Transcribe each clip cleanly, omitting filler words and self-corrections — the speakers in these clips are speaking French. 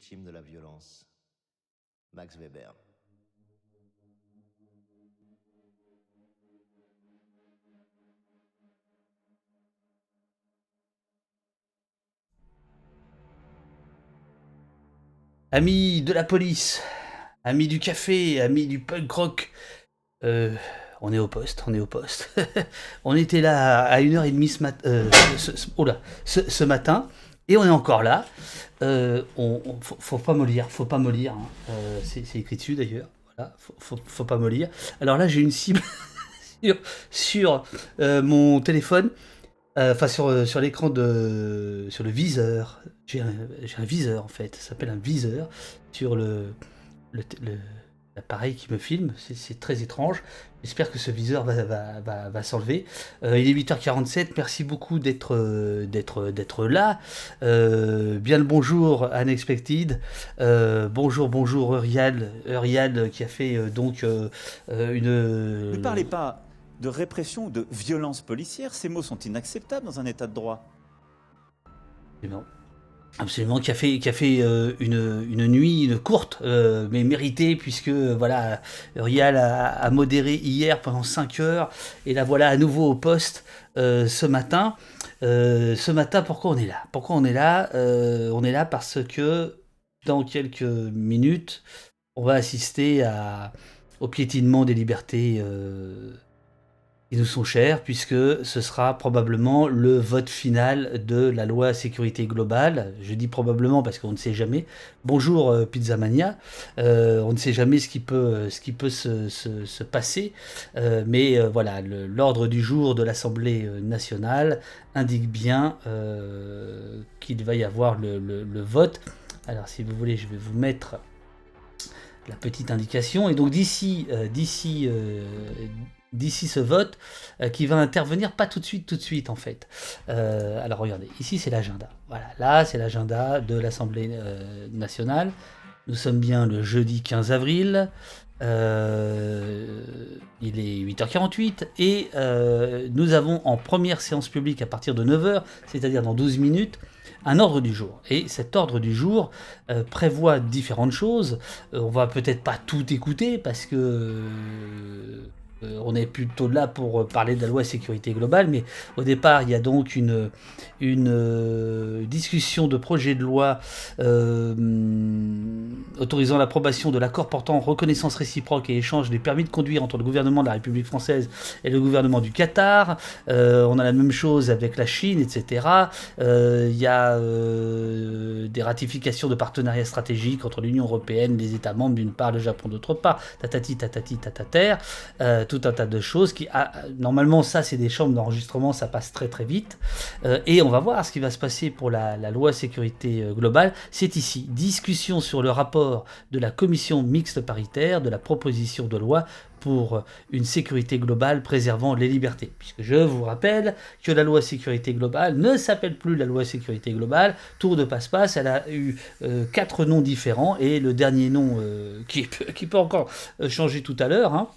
victimes de la violence. Max Weber. Amis de la police, amis du café, amis du punk rock, euh, on est au poste, on est au poste. On était là à 1h30 ce matin, et on est encore là. Faut pas mollir, faut pas mollir, hein. C'est écrit dessus d'ailleurs. Voilà, faut pas mollir. Alors là, j'ai une cible sur, sur mon téléphone, enfin sur l'écran sur le viseur. J'ai un viseur en fait, ça s'appelle un viseur sur le- l'appareil qui me filme. C'est très étrange. J'espère que ce viseur va s'enlever. Il est 8h47. Merci beaucoup d'être là. Bien le bonjour, Unexpected. Bonjour, Eurial qui a fait Ne une. parlez pas de répression ou de violence policière, ces mots sont inacceptables dans un état de droit. Non. Absolument, qui a fait une nuit, une courte, mais méritée, puisque voilà, Rial a modéré hier pendant 5 heures, et la voilà à nouveau au poste ce matin. Pourquoi on est là? Pourquoi on est là? On est là parce que dans quelques minutes, on va assister au piétinement des libertés qui nous sont chers, puisque ce sera probablement le vote final de la loi sécurité globale. Je dis probablement parce qu'on ne sait jamais. Bonjour Pizzamania. On ne sait jamais ce qui peut se passer. Mais voilà, l'ordre du jour de l'Assemblée nationale indique bien qu'il va y avoir le vote. Alors si vous voulez, je vais vous mettre la petite indication. Et donc d'ici ce vote, qui va intervenir pas tout de suite en fait. Alors regardez, ici c'est l'agenda. Voilà, là c'est l'agenda de l'Assemblée nationale. Nous sommes bien le jeudi 15 avril. Il est 8h48 et nous avons en première séance publique à partir de 9h, c'est-à-dire dans 12 minutes, un ordre du jour. Et cet ordre du jour prévoit différentes choses. On va peut-être pas tout écouter parce que on est plutôt là pour parler de la loi sécurité globale, mais au départ, il y a donc une discussion de projet de loi autorisant l'approbation de l'accord portant reconnaissance réciproque et échange des permis de conduire entre le gouvernement de la République française et le gouvernement du Qatar. On a la même chose avec la Chine, etc. Il y a des ratifications de partenariats stratégiques entre l'Union européenne, les États membres d'une part, le Japon d'autre part, tatati, tatater, tout un tas de choses qui, normalement, ça c'est des chambres d'enregistrement, ça passe très très vite. Et on va voir ce qui va se passer pour la loi sécurité globale. C'est ici, discussion sur le rapport de la commission mixte paritaire de la proposition de loi pour une sécurité globale préservant les libertés. Puisque je vous rappelle que la loi sécurité globale ne s'appelle plus la loi sécurité globale. Tour de passe-passe, elle a eu 4 noms différents et le dernier nom qui peut encore changer tout à l'heure, hein,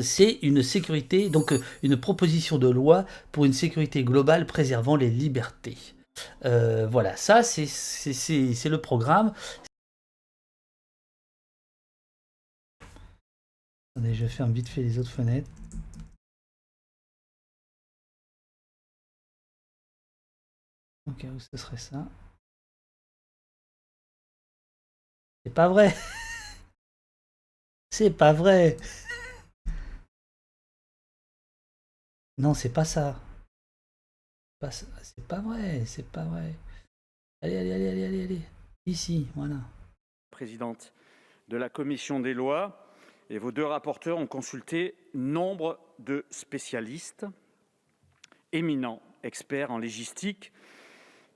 c'est une sécurité, donc une proposition de loi pour une sécurité globale préservant les libertés. Voilà, ça c'est le programme. Attendez, je ferme vite fait les autres fenêtres. Ok, où ce serait ça? C'est pas vrai. C'est pas vrai. Non, c'est pas ça. C'est pas vrai. C'est pas vrai. Allez. Ici, voilà. Présidente de la commission des lois, et vos deux rapporteurs ont consulté nombre de spécialistes, éminents experts en légistique,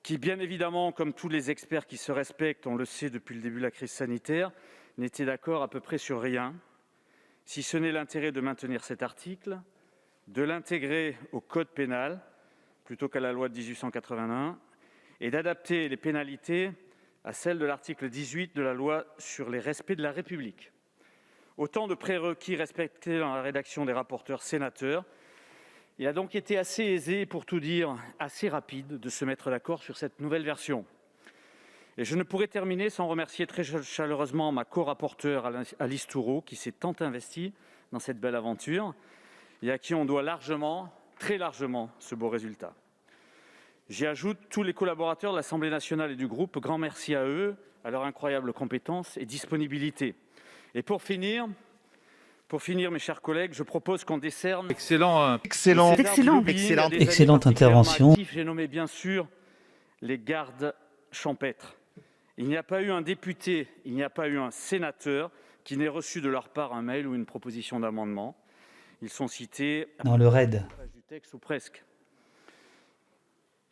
qui, bien évidemment, comme tous les experts qui se respectent, on le sait depuis le début de la crise sanitaire, n'étaient d'accord à peu près sur rien, si ce n'est l'intérêt de maintenir cet article, de l'intégrer au code pénal, plutôt qu'à la loi de 1881, et d'adapter les pénalités à celles de l'article 18 de la loi sur les respects de la République. Autant de prérequis respectés dans la rédaction des rapporteurs sénateurs. Il a donc été assez aisé, pour tout dire, assez rapide, de se mettre d'accord sur cette nouvelle version. Et je ne pourrais terminer sans remercier très chaleureusement ma co-rapporteure Alice Toureau, qui s'est tant investie dans cette belle aventure et à qui on doit largement, très largement, ce beau résultat. J'y ajoute tous les collaborateurs de l'Assemblée nationale et du groupe. Grand merci à eux, à leur incroyable compétence et disponibilité. Et pour finir, mes chers collègues, je propose qu'on décerne... Excellente intervention. J'ai nommé bien sûr les gardes champêtres. Il n'y a pas eu un député, il n'y a pas eu un sénateur qui n'ait reçu de leur part un mail ou une proposition d'amendement. Ils sont cités dans le RAID du texte ou presque.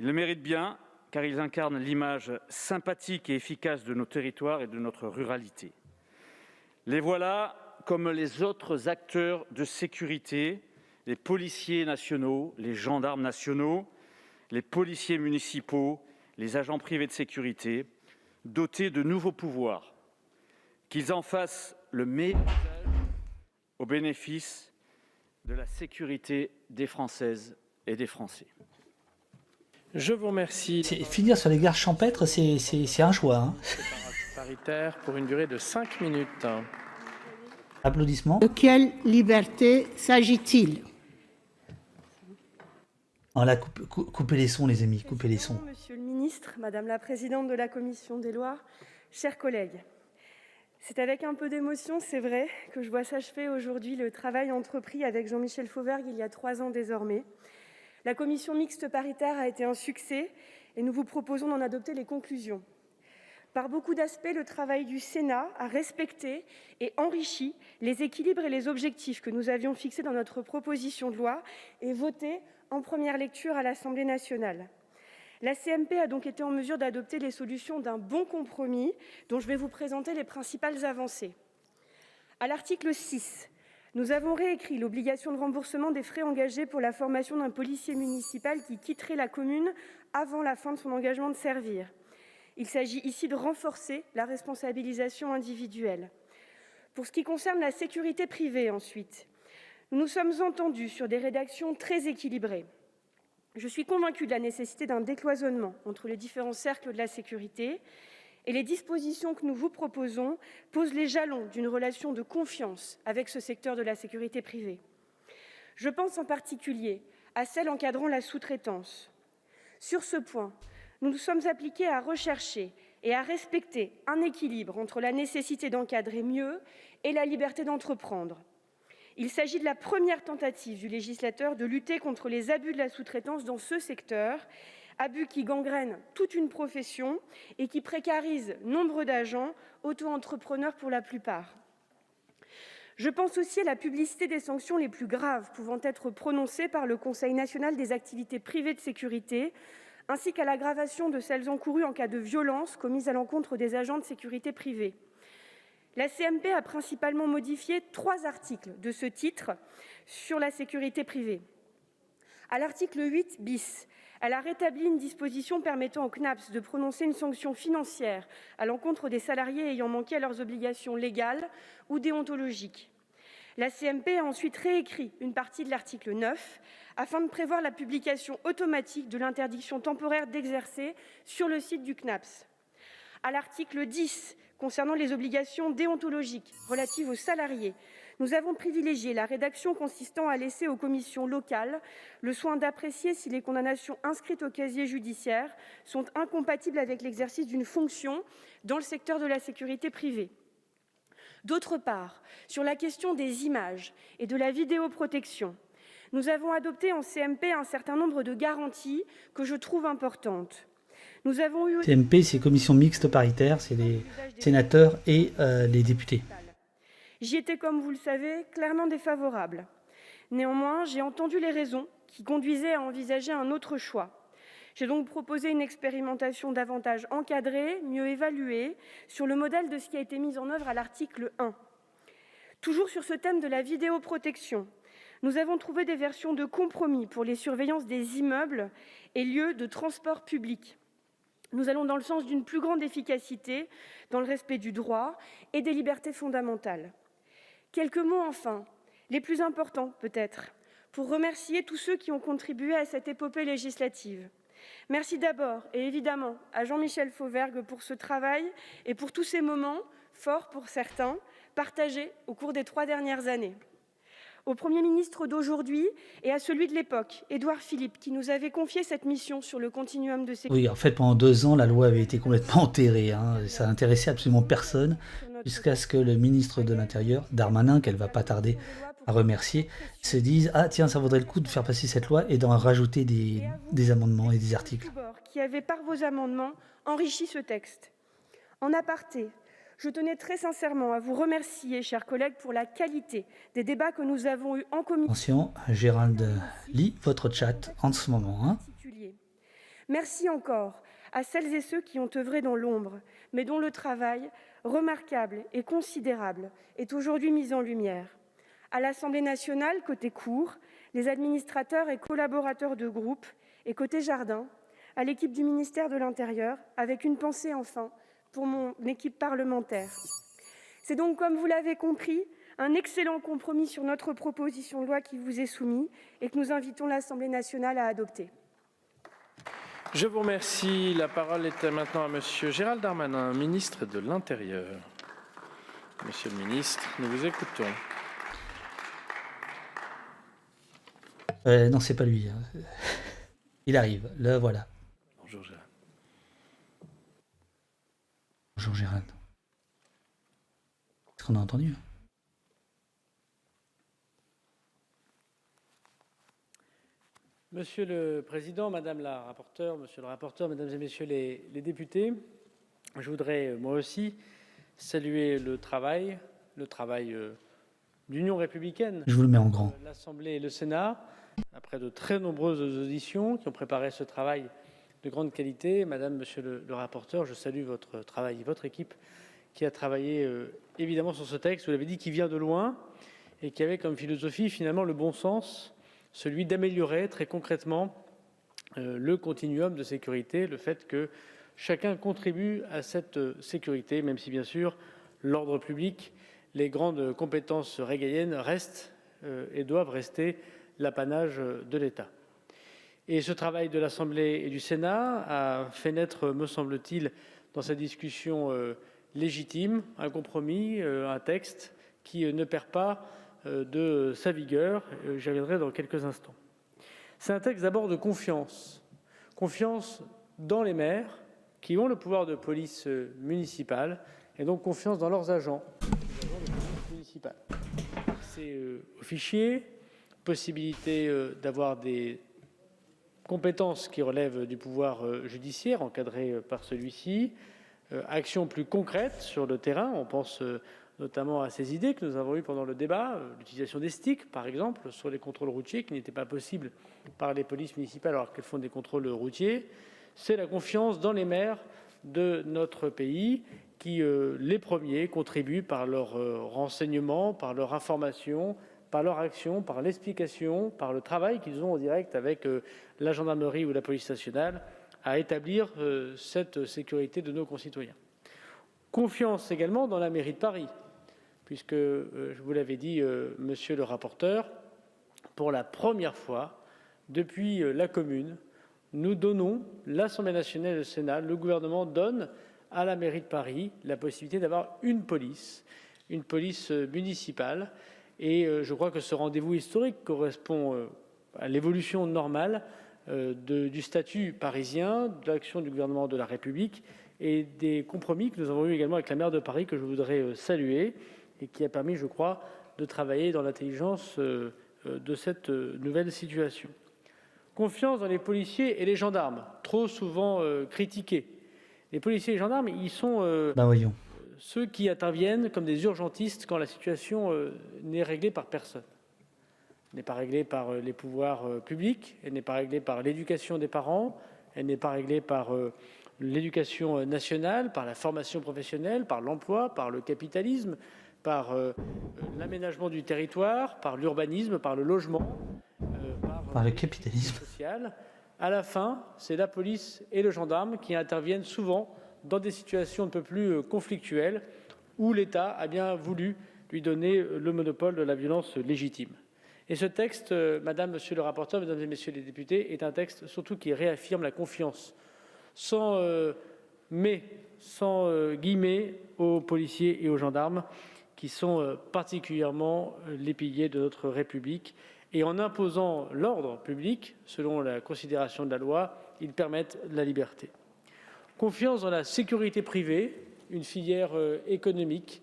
Ils le méritent bien car ils incarnent l'image sympathique et efficace de nos territoires et de notre ruralité. Les voilà comme les autres acteurs de sécurité, les policiers nationaux, les gendarmes nationaux, les policiers municipaux, les agents privés de sécurité, dotés de nouveaux pouvoirs, qu'ils en fassent le meilleur usage au bénéfice de la sécurité des Françaises et des Français. Je vous remercie. Finir sur les gardes champêtres, c'est un choix. Hein. Paritaire pour une durée de 5 minutes. Applaudissements. De quelle liberté s'agit-il? Coupez les sons, les amis, coupez les sons. Monsieur le ministre, Madame la présidente de la commission des lois, chers collègues, c'est avec un peu d'émotion, c'est vrai, que je vois s'achever aujourd'hui le travail entrepris avec Jean-Michel Fauvergue il y a 3 ans désormais. La commission mixte paritaire a été un succès et nous vous proposons d'en adopter les conclusions. Par beaucoup d'aspects, le travail du Sénat a respecté et enrichi les équilibres et les objectifs que nous avions fixés dans notre proposition de loi et votés en première lecture à l'Assemblée nationale. La CMP a donc été en mesure d'adopter les solutions d'un bon compromis dont je vais vous présenter les principales avancées. À l'article 6, nous avons réécrit l'obligation de remboursement des frais engagés pour la formation d'un policier municipal qui quitterait la commune avant la fin de son engagement de servir. Il s'agit ici de renforcer la responsabilisation individuelle. Pour ce qui concerne la sécurité privée ensuite, nous nous sommes entendus sur des rédactions très équilibrées. Je suis convaincue de la nécessité d'un décloisonnement entre les différents cercles de la sécurité et les dispositions que nous vous proposons posent les jalons d'une relation de confiance avec ce secteur de la sécurité privée. Je pense en particulier à celle encadrant la sous-traitance. Sur ce point, nous nous sommes appliqués à rechercher et à respecter un équilibre entre la nécessité d'encadrer mieux et la liberté d'entreprendre. Il s'agit de la première tentative du législateur de lutter contre les abus de la sous-traitance dans ce secteur, abus qui gangrènent toute une profession et qui précarisent nombre d'agents, auto-entrepreneurs pour la plupart. Je pense aussi à la publicité des sanctions les plus graves pouvant être prononcées par le Conseil national des activités privées de sécurité, ainsi qu'à l'aggravation de celles encourues en cas de violence commise à l'encontre des agents de sécurité privés. La CMP a principalement modifié 3 articles de ce titre sur la sécurité privée. À l'article 8 bis, elle a rétabli une disposition permettant au CNAPS de prononcer une sanction financière à l'encontre des salariés ayant manqué à leurs obligations légales ou déontologiques. La CMP a ensuite réécrit une partie de l'article 9 afin de prévoir la publication automatique de l'interdiction temporaire d'exercer sur le site du CNAPS. À l'article 10, concernant les obligations déontologiques relatives aux salariés, nous avons privilégié la rédaction consistant à laisser aux commissions locales le soin d'apprécier si les condamnations inscrites au casier judiciaire sont incompatibles avec l'exercice d'une fonction dans le secteur de la sécurité privée. D'autre part, sur la question des images et de la vidéoprotection, nous avons adopté en CMP un certain nombre de garanties que je trouve importantes. Nous avons eu... CMP, c'est commission mixte paritaire, c'est les sénateurs et les députés. J'y étais, comme vous le savez, clairement défavorable. Néanmoins, j'ai entendu les raisons qui conduisaient à envisager un autre choix. J'ai donc proposé une expérimentation davantage encadrée, mieux évaluée, sur le modèle de ce qui a été mis en œuvre à l'article 1. Toujours sur ce thème de la vidéoprotection, nous avons trouvé des versions de compromis pour les surveillances des immeubles et lieux de transport public. Nous allons dans le sens d'une plus grande efficacité dans le respect du droit et des libertés fondamentales. Quelques mots enfin, les plus importants peut-être, pour remercier tous ceux qui ont contribué à cette épopée législative. Merci d'abord et évidemment à Jean-Michel Fauvergue pour ce travail et pour tous ces moments, forts pour certains, partagés au cours des 3 dernières années. Au Premier ministre d'aujourd'hui et à celui de l'époque, Édouard Philippe, qui nous avait confié cette mission sur le continuum de sécurité. Oui, en fait, pendant 2 ans, la loi avait été complètement enterrée. Ça n'intéressait absolument personne, jusqu'à ce que le ministre de l'Intérieur, Darmanin, qu'elle va pas tarder à remercier, se dise « Ah tiens, ça vaudrait le coup de faire passer cette loi et d'en rajouter des amendements et des articles. » Qui avez, par vos amendements, enrichi ce texte. En aparté, je tenais très sincèrement à vous remercier, chers collègues, pour la qualité des débats que nous avons eus en commission. Attention, Gérald lit votre chat en ce moment. Merci encore à celles et ceux qui ont œuvré dans l'ombre, mais dont le travail, remarquable et considérable, est aujourd'hui mis en lumière. À l'Assemblée nationale, côté cour, les administrateurs et collaborateurs de groupe, et côté jardin, à l'équipe du ministère de l'Intérieur, avec une pensée enfin pour mon équipe parlementaire. C'est donc, comme vous l'avez compris, un excellent compromis sur notre proposition de loi qui vous est soumis et que nous invitons l'Assemblée nationale à adopter. Je vous remercie. La parole est maintenant à Monsieur Gérald Darmanin, ministre de l'Intérieur. Monsieur le ministre, nous vous écoutons. Non, c'est pas lui. Il arrive, le voilà. Bonjour Gérald. Bonjour Gérald. Est-ce qu'on a entendu? Monsieur le Président, Madame la rapporteure, Monsieur le rapporteur, Mesdames et Messieurs les députés, je voudrais moi aussi saluer le travail d'Union républicaine. Je vous le mets en grand. L'Assemblée et le Sénat, après de très nombreuses auditions qui ont préparé ce travail de grande qualité. Madame, Monsieur le rapporteur, je salue votre travail, votre équipe qui a travaillé évidemment sur ce texte, vous l'avez dit, qui vient de loin et qui avait comme philosophie finalement le bon sens, celui d'améliorer très concrètement le continuum de sécurité, le fait que chacun contribue à cette sécurité, même si bien sûr l'ordre public, les grandes compétences régaliennes restent et doivent rester l'apanage de l'État. Et ce travail de l'Assemblée et du Sénat a fait naître, me semble-t-il, dans cette discussion légitime, un compromis, un texte qui ne perd pas de sa vigueur. J'y reviendrai dans quelques instants. C'est un texte d'abord de confiance. Confiance dans les maires qui ont le pouvoir de police municipale et donc confiance dans leurs agents, les agents de police municipale. C'est au fichier, possibilité d'avoir des compétences qui relèvent du pouvoir judiciaire encadrées par celui-ci, actions plus concrètes sur le terrain, on pense notamment à ces idées que nous avons eues pendant le débat, l'utilisation des sticks, par exemple, sur les contrôles routiers, qui n'étaient pas possibles par les polices municipales alors qu'elles font des contrôles routiers. C'est la confiance dans les maires de notre pays qui, les premiers, contribuent par leur renseignement, par leur information, par leur action, par l'explication, par le travail qu'ils ont en direct avec la gendarmerie ou la police nationale à établir cette sécurité de nos concitoyens. Confiance également dans la mairie de Paris, puisque, je vous l'avais dit, monsieur le rapporteur, pour la première fois, depuis la commune, nous donnons, l'Assemblée nationale et le Sénat, le gouvernement donne à la mairie de Paris la possibilité d'avoir une police municipale. Et je crois que ce rendez-vous historique correspond à l'évolution normale du statut parisien, de l'action du gouvernement de la République et des compromis que nous avons eus également avec la maire de Paris, que je voudrais saluer, et qui a permis, je crois, de travailler dans l'intelligence de cette nouvelle situation. Confiance dans les policiers et les gendarmes, trop souvent critiqués. Les policiers et les gendarmes, ils sont voyons. Ceux qui interviennent comme des urgentistes quand la situation n'est réglée par personne. Elle n'est pas réglée par les pouvoirs publics, elle n'est pas réglée par l'éducation des parents, elle n'est pas réglée par l'éducation nationale, par la formation professionnelle, par l'emploi, par le capitalisme, par l'aménagement du territoire, par l'urbanisme, par le logement, par le capitalisme social. À la fin, c'est la police et le gendarme qui interviennent souvent dans des situations un peu plus conflictuelles où l'État a bien voulu lui donner le monopole de la violence légitime. Et ce texte, Madame, Monsieur le rapporteur, Mesdames et Messieurs les députés, est un texte surtout qui réaffirme la confiance, sans guillemets, aux policiers et aux gendarmes, qui sont particulièrement les piliers de notre République. Et en imposant l'ordre public, selon la considération de la loi, ils permettent la liberté. Confiance dans la sécurité privée, une filière économique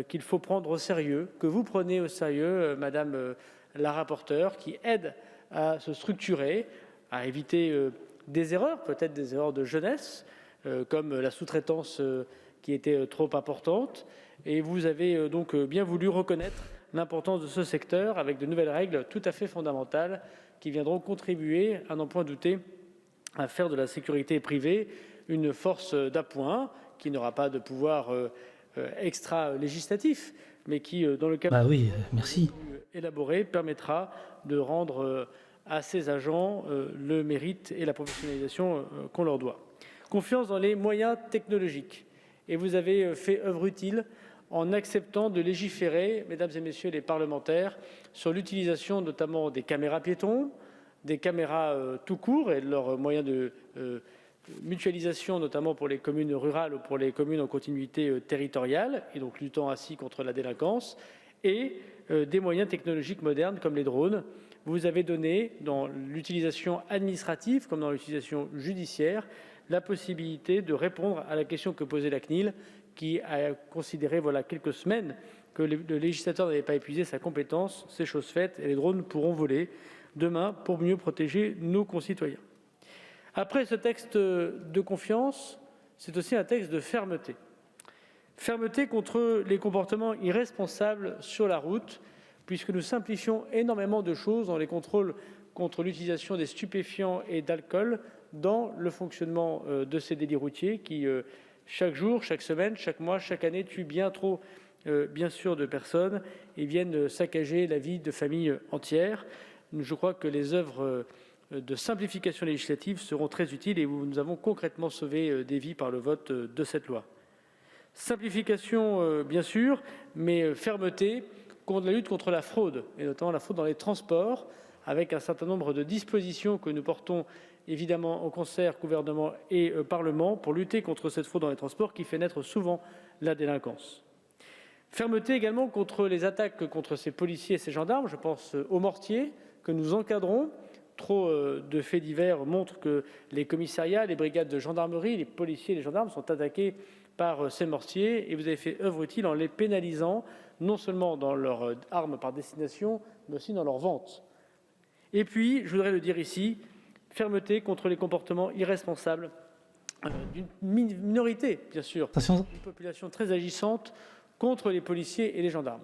qu'il faut prendre au sérieux, que vous prenez au sérieux, Madame la rapporteure, qui aide à se structurer, à éviter des erreurs, peut-être des erreurs de jeunesse, comme la sous-traitance qui était trop importante. Et vous avez donc bien voulu reconnaître l'importance de ce secteur avec de nouvelles règles tout à fait fondamentales qui viendront contribuer, à n'en point douter, à faire de la sécurité privée une force d'appoint qui n'aura pas de pouvoir extra-législatif, mais qui, dans le cadre merci. élaboré, permettra de rendre à ces agents le mérite et la professionnalisation qu'on leur doit. Confiance dans les moyens technologiques. Et vous avez fait œuvre utile en acceptant de légiférer, mesdames et messieurs les parlementaires, sur l'utilisation notamment des caméras piétons, des caméras tout court et de leurs moyens de mutualisation, notamment pour les communes rurales ou pour les communes en continuité territoriale, et donc luttant ainsi contre la délinquance, et des moyens technologiques modernes comme les drones. Vous avez donné, dans l'utilisation administrative comme dans l'utilisation judiciaire, la possibilité de répondre à la question que posait la CNIL, qui a considéré, voilà quelques semaines, que le législateur n'avait pas épuisé sa compétence. C'est chose faite et les drones pourront voler demain pour mieux protéger nos concitoyens. Après ce texte de confiance, c'est aussi un texte de fermeté. Fermeté contre les comportements irresponsables sur la route, puisque nous simplifions énormément de choses dans les contrôles contre l'utilisation des stupéfiants et d'alcool dans le fonctionnement de ces délits routiers qui, chaque jour, chaque semaine, chaque mois, chaque année, tuent bien trop, bien sûr, de personnes et viennent saccager la vie de familles entières. Je crois que les œuvres de simplification législative seront très utiles et nous avons concrètement sauvé des vies par le vote de cette loi. Simplification, bien sûr, mais fermeté contre la lutte contre la fraude, et notamment la fraude dans les transports, avec un certain nombre de dispositions que nous portons évidemment en concert, gouvernement et Parlement, pour lutter contre cette fraude dans les transports qui fait naître souvent la délinquance. Fermeté également contre les attaques contre ces policiers et ces gendarmes, je pense aux mortiers que nous encadrons. Trop de faits divers montrent que les commissariats, les brigades de gendarmerie, les policiers et les gendarmes sont attaqués par ces mortiers et vous avez fait œuvre utile en les pénalisant, non seulement dans leur arme par destination, mais aussi dans leur vente. Et puis, je voudrais le dire ici, fermeté contre les comportements irresponsables d'une minorité, bien sûr, Attention. une population très agissante contre les policiers et les gendarmes.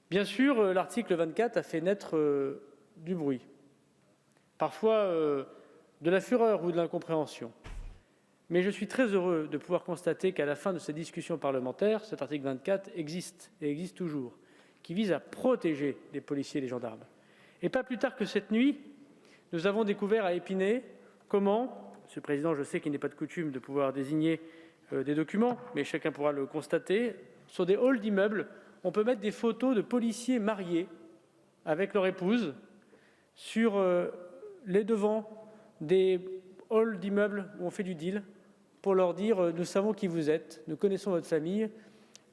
Bien sûr, l'article 24 a fait naître du bruit, parfois de la fureur ou de l'incompréhension. Mais je suis très heureux de pouvoir constater qu'à la fin de ces discussions parlementaires, cet article 24 existe et existe toujours, qui vise à protéger les policiers et les gendarmes. Et pas plus tard que cette nuit, nous avons découvert à Épinay comment, Monsieur le Président, je sais qu'il n'est pas de coutume de pouvoir désigner des documents, mais chacun pourra le constater, sur des halls d'immeubles, on peut mettre des photos de policiers mariés avec leur épouse sur les devants des halls d'immeubles où on fait du deal pour leur dire « nous savons qui vous êtes, nous connaissons votre famille »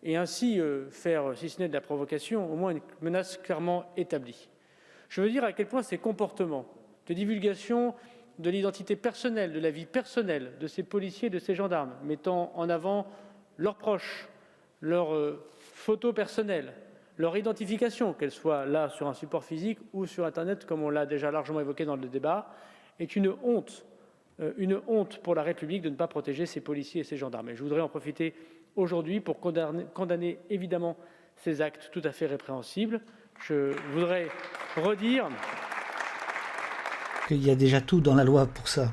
et ainsi faire, si ce n'est de la provocation, au moins une menace clairement établie. Je veux dire à quel point ces comportements de divulgation de l'identité personnelle, de la vie personnelle de ces policiers, de ces gendarmes, mettant en avant leurs proches, leurs photos personnelles, leur identification, qu'elle soit là sur un support physique ou sur Internet, comme on l'a déjà largement évoqué dans le débat, est une honte pour la République de ne pas protéger ces policiers et ces gendarmes. Et je voudrais en profiter aujourd'hui pour condamner évidemment ces actes tout à fait répréhensibles. Je voudrais redire qu'il y a déjà tout dans la loi pour ça.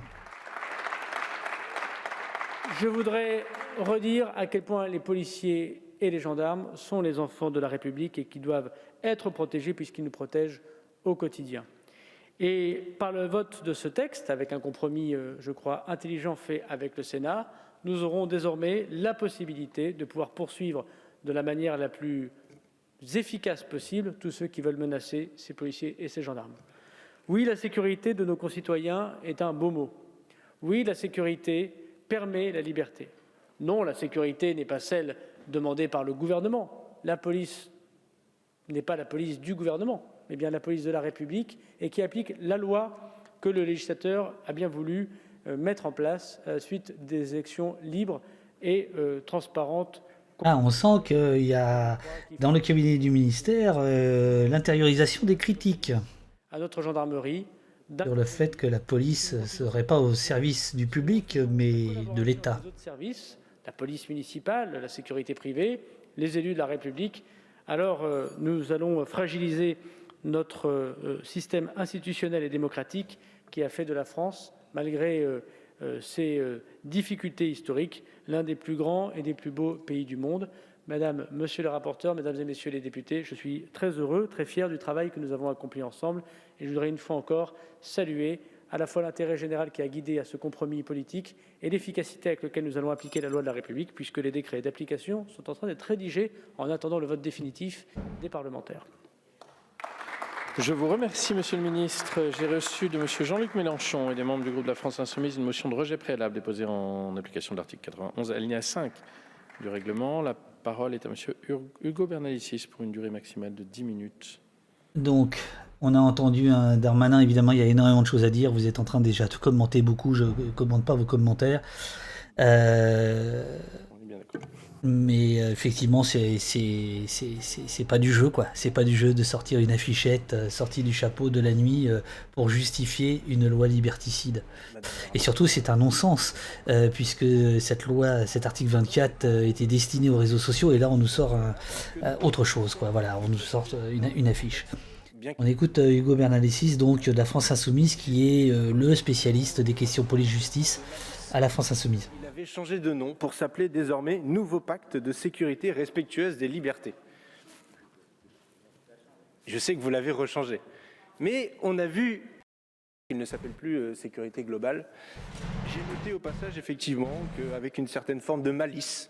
Je voudrais redire à quel point les policiers et les gendarmes sont les enfants de la République et qui doivent être protégés puisqu'ils nous protègent au quotidien. Et par le vote de ce texte, avec un compromis, je crois, intelligent fait avec le Sénat, nous aurons désormais la possibilité de pouvoir poursuivre de la manière la plus efficaces possible tous ceux qui veulent menacer ces policiers et ces gendarmes. Oui, la sécurité de nos concitoyens est un beau mot. Oui, la sécurité permet la liberté. Non, la sécurité n'est pas celle demandée par le gouvernement. La police n'est pas la police du gouvernement, mais bien la police de la République et qui applique la loi que le législateur a bien voulu mettre en place à la suite des élections libres et transparentes. Ah, on sent qu'il y a dans le cabinet du ministère l'intériorisation des critiques À notre gendarmerie, sur le fait que la police ne serait pas au service du public, mais de l'État. les autres services, la police municipale, la sécurité privée, les élus de la République, alors nous allons fragiliser notre système institutionnel et démocratique qui a fait de la France, malgré ses difficultés historiques, l'un des plus grands et des plus beaux pays du monde. Madame, Monsieur le rapporteur, Mesdames et Messieurs les députés, je suis très heureux, très fier du travail que nous avons accompli ensemble et je voudrais une fois encore saluer à la fois l'intérêt général qui a guidé à ce compromis politique et l'efficacité avec laquelle nous allons appliquer la loi de la République puisque les décrets d'application sont en train d'être rédigés en attendant le vote définitif des parlementaires. Je vous remercie, Monsieur le Ministre. J'ai reçu de Monsieur Jean-Luc Mélenchon et des membres du groupe de la France Insoumise une motion de rejet préalable déposée en application de l'article 91, alinéa 5 du règlement. La parole est à Monsieur Hugo Bernalicis pour une durée maximale de 10 minutes. Donc, on a entendu un Darmanin, évidemment, il y a énormément de choses à dire. Vous êtes en train déjà de commenter beaucoup, je ne commente pas vos commentaires. On est bien d'accord. Mais effectivement, c'est pas du jeu, quoi. C'est pas du jeu de sortir une affichette sortie du chapeau de la nuit pour justifier une loi liberticide. Et surtout, c'est un non-sens, puisque cette loi, cet article 24 était destiné aux réseaux sociaux, et là, on nous sort autre chose, quoi. Voilà, on nous sort une affiche. On écoute Hugo Bernalicis, donc de la France Insoumise, qui est le spécialiste des questions police-justice à la France Insoumise. Il avait changé de nom pour s'appeler désormais Nouveau Pacte de sécurité respectueuse des libertés. Je sais que vous l'avez rechangé, mais on a vu qu'il ne s'appelle plus sécurité globale. J'ai noté au passage effectivement qu'avec une certaine forme de malice,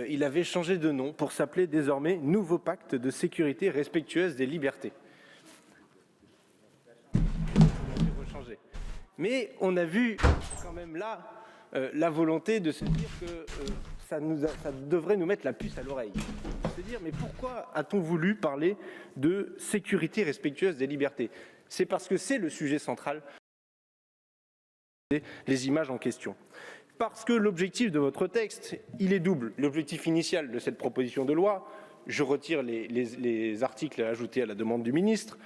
il avait changé de nom pour s'appeler désormais Nouveau Pacte de sécurité respectueuse des libertés. Rechangé. Mais on a vu quand même là la volonté de se dire que ça devrait nous mettre la puce à l'oreille. Se dire, mais pourquoi a-t-on voulu parler de sécurité respectueuse des libertés? C'est parce que c'est le sujet central, les images en question. Parce que l'objectif de votre texte, il est double. L'objectif initial de cette proposition de loi, je retire les articles ajoutés à la demande du ministre,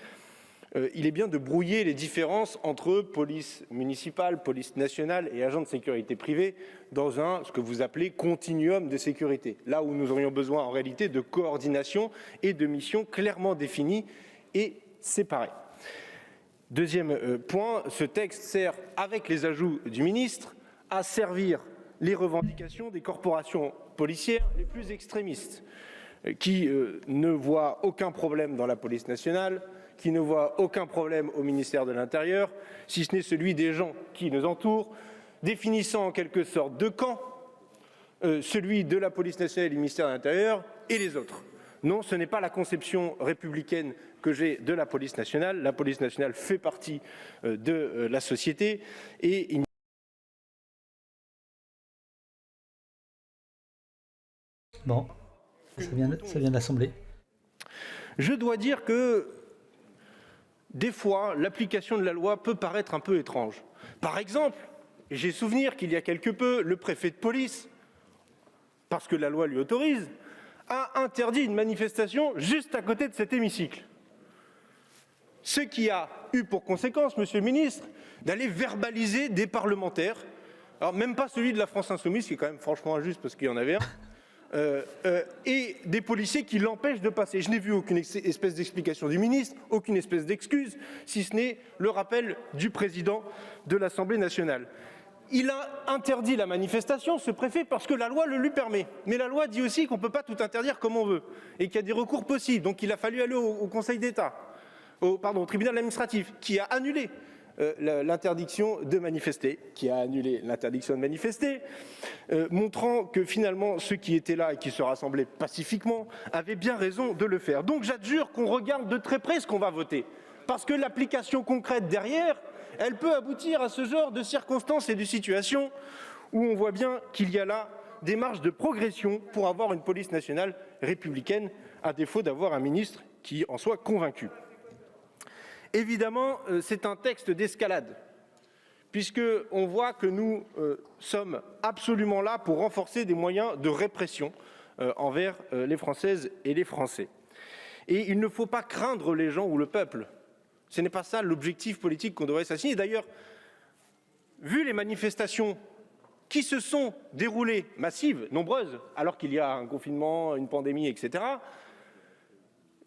il est bien de brouiller les différences entre police municipale, police nationale et agents de sécurité privée dans ce que vous appelez continuum de sécurité. Là où nous aurions besoin en réalité de coordination et de missions clairement définies et séparées. Deuxième point, ce texte sert, avec les ajouts du ministre, à servir les revendications des corporations policières les plus extrémistes, qui ne voient aucun problème dans la police nationale, qui ne voit aucun problème au ministère de l'Intérieur, si ce n'est celui des gens qui nous entourent, définissant en quelque sorte deux camps, celui de la police nationale et du ministère de l'Intérieur et les autres. Non, ce n'est pas la conception républicaine que j'ai de la police nationale. La police nationale fait partie de la société et il... Bon, ça vient de l'Assemblée. Je dois dire que des fois, l'application de la loi peut paraître un peu étrange. Par exemple, j'ai souvenir qu'il y a quelque peu, le préfet de police, parce que la loi lui autorise, a interdit une manifestation juste à côté de cet hémicycle. Ce qui a eu pour conséquence, Monsieur le Ministre, d'aller verbaliser des parlementaires, alors même pas celui de la France Insoumise, qui est quand même franchement injuste parce qu'il y en avait un, et des policiers qui l'empêchent de passer. Je n'ai vu aucune espèce d'explication du ministre, aucune espèce d'excuse, si ce n'est le rappel du président de l'Assemblée nationale. Il a interdit la manifestation, ce préfet, parce que la loi le lui permet. Mais la loi dit aussi qu'on ne peut pas tout interdire comme on veut, et qu'il y a des recours possibles. Donc il a fallu aller au Conseil d'État, au tribunal administratif, qui a annulé l'interdiction de manifester, qui a annulé l'interdiction de manifester, montrant que finalement ceux qui étaient là et qui se rassemblaient pacifiquement avaient bien raison de le faire. Donc j'adjure qu'on regarde de très près ce qu'on va voter, parce que l'application concrète derrière, elle peut aboutir à ce genre de circonstances et de situations où on voit bien qu'il y a là des marges de progression pour avoir une police nationale républicaine, à défaut d'avoir un ministre qui en soit convaincu. Évidemment, c'est un texte d'escalade, puisqu'on voit que nous sommes absolument là pour renforcer des moyens de répression envers les Françaises et les Français. Et il ne faut pas craindre les gens ou le peuple. Ce n'est pas ça l'objectif politique qu'on devrait s'assigner. D'ailleurs, vu les manifestations qui se sont déroulées, massives, nombreuses, alors qu'il y a un confinement, une pandémie, etc.,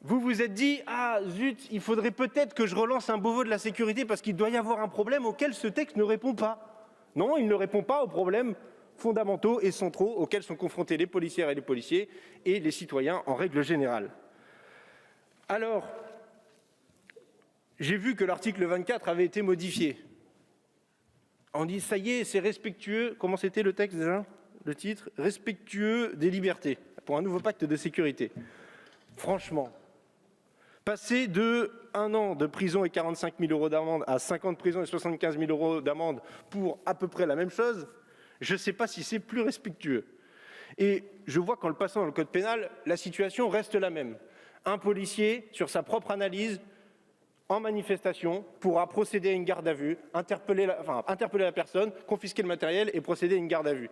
vous vous êtes dit « Ah zut, il faudrait peut-être que je relance un Beauvau de la sécurité parce qu'il doit y avoir un problème auquel ce texte ne répond pas. » Non, il ne répond pas aux problèmes fondamentaux et centraux auxquels sont confrontés les policières et les policiers et les citoyens en règle générale. Alors, j'ai vu que l'article 24 avait été modifié. On dit « Ça y est, c'est respectueux ». Comment c'était le texte déjà? Le titre « Respectueux des libertés pour un nouveau pacte de sécurité ». Franchement, passer de 1 an de prison et 45 000 € d'amende à 5 ans de prison et 75 000 € d'amende pour à peu près la même chose, je ne sais pas si c'est plus respectueux. Et je vois qu'en le passant dans le code pénal, la situation reste la même. Un policier, sur sa propre analyse, en manifestation, pourra procéder à une garde à vue, interpeller la personne, confisquer le matériel et procéder à une garde à vue.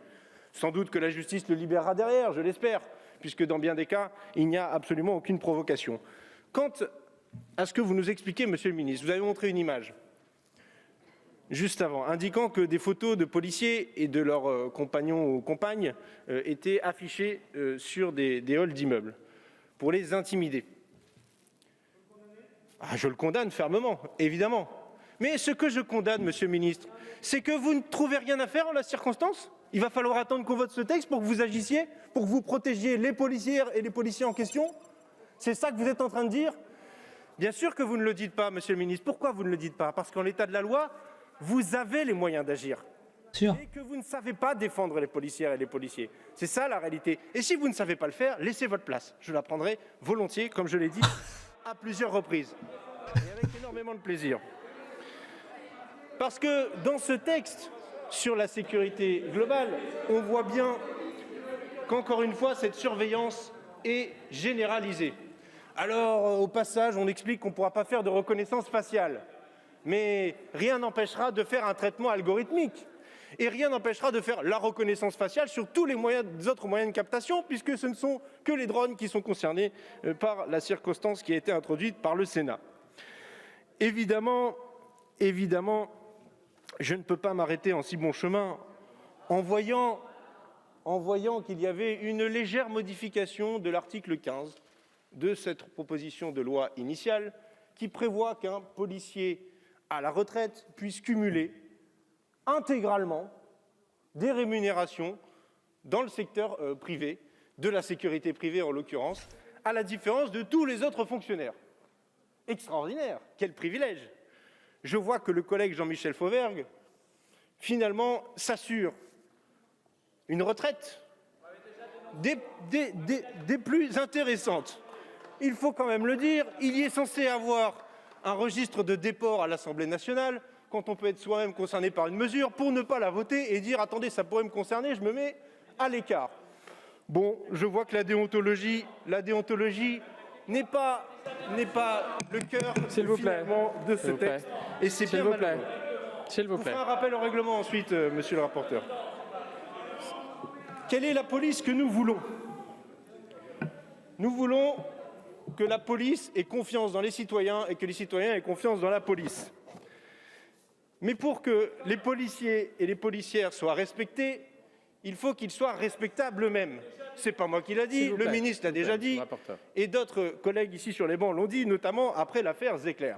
Sans doute que la justice le libérera derrière, je l'espère, puisque dans bien des cas, il n'y a absolument aucune provocation. Quant à ce que vous nous expliquez, Monsieur le ministre, vous avez montré une image juste avant, indiquant que des photos de policiers et de leurs compagnons ou compagnes étaient affichées sur des halls d'immeubles pour les intimider. Ah, je le condamne fermement, évidemment. Mais ce que je condamne, Monsieur le ministre, c'est que vous ne trouvez rien à faire en la circonstance. Il va falloir attendre qu'on vote ce texte pour que vous agissiez, pour que vous protégiez les policières et les policiers en question. C'est ça que vous êtes en train de dire? Bien sûr que vous ne le dites pas, Monsieur le ministre. Pourquoi vous ne le dites pas? Parce qu'en l'état de la loi, vous avez les moyens d'agir. Et que vous ne savez pas défendre les policières et les policiers. C'est ça la réalité. Et si vous ne savez pas le faire, laissez votre place. Je la prendrai volontiers, comme je l'ai dit à plusieurs reprises. Et avec énormément de plaisir. Parce que dans ce texte sur la sécurité globale, on voit bien qu'encore une fois, cette surveillance est généralisée. Alors, au passage, on explique qu'on ne pourra pas faire de reconnaissance faciale. Mais rien n'empêchera de faire un traitement algorithmique. Et rien n'empêchera de faire la reconnaissance faciale sur tous les autres moyens de captation, puisque ce ne sont que les drones qui sont concernés par la circonstance qui a été introduite par le Sénat. Évidemment, je ne peux pas m'arrêter en si bon chemin en voyant qu'il y avait une légère modification de l'article 15 de cette proposition de loi initiale qui prévoit qu'un policier à la retraite puisse cumuler intégralement des rémunérations dans le secteur privé, de la sécurité privée en l'occurrence, à la différence de tous les autres fonctionnaires. Extraordinaire, quel privilège! Je vois que le collègue Jean-Michel Fauvergue, finalement, s'assure une retraite des plus intéressantes. Il faut quand même le dire, il y est censé avoir un registre de déport à l'Assemblée nationale, quand on peut être soi-même concerné par une mesure, pour ne pas la voter et dire « attendez, ça pourrait me concerner, je me mets à l'écart ». Bon, je vois que la déontologie n'est pas le cœur finalement de ce texte. Et c'est bien malheureux. S'il vous plaît. Je vous ferai un rappel au règlement ensuite, monsieur le rapporteur. Quelle est la police que nous voulons? Nous voulons que la police ait confiance dans les citoyens et que les citoyens aient confiance dans la police. Mais pour que les policiers et les policières soient respectés, il faut qu'ils soient respectables eux-mêmes. Ce n'est pas moi qui l'a dit, le ministre l'a déjà dit, et d'autres collègues ici sur les bancs l'ont dit, notamment après l'affaire Zecler,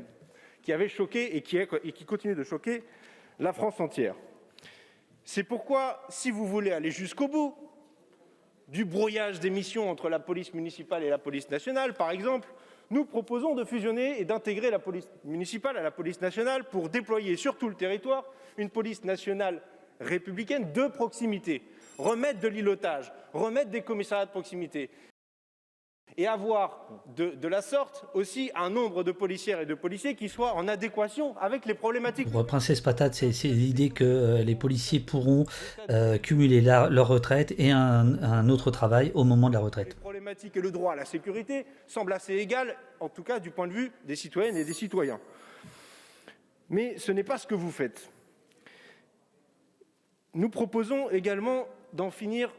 qui avait choqué et qui continue de choquer la France entière. C'est pourquoi, si vous voulez aller jusqu'au bout du brouillage des missions entre la police municipale et la police nationale, par exemple, Nous proposons de fusionner et d'intégrer la police municipale à la police nationale pour déployer sur tout le territoire une police nationale républicaine de proximité, remettre de l'îlotage, remettre des commissariats de proximité et avoir de la sorte aussi un nombre de policières et de policiers qui soient en adéquation avec les problématiques. Pour Princesse Patate, c'est l'idée que les policiers pourront cumuler leur retraite et un autre travail au moment de la retraite. Les problématiques et le droit à la sécurité semblent assez égal, en tout cas du point de vue des citoyennes et des citoyens. Mais ce n'est pas ce que vous faites. Nous proposons également d'en finir,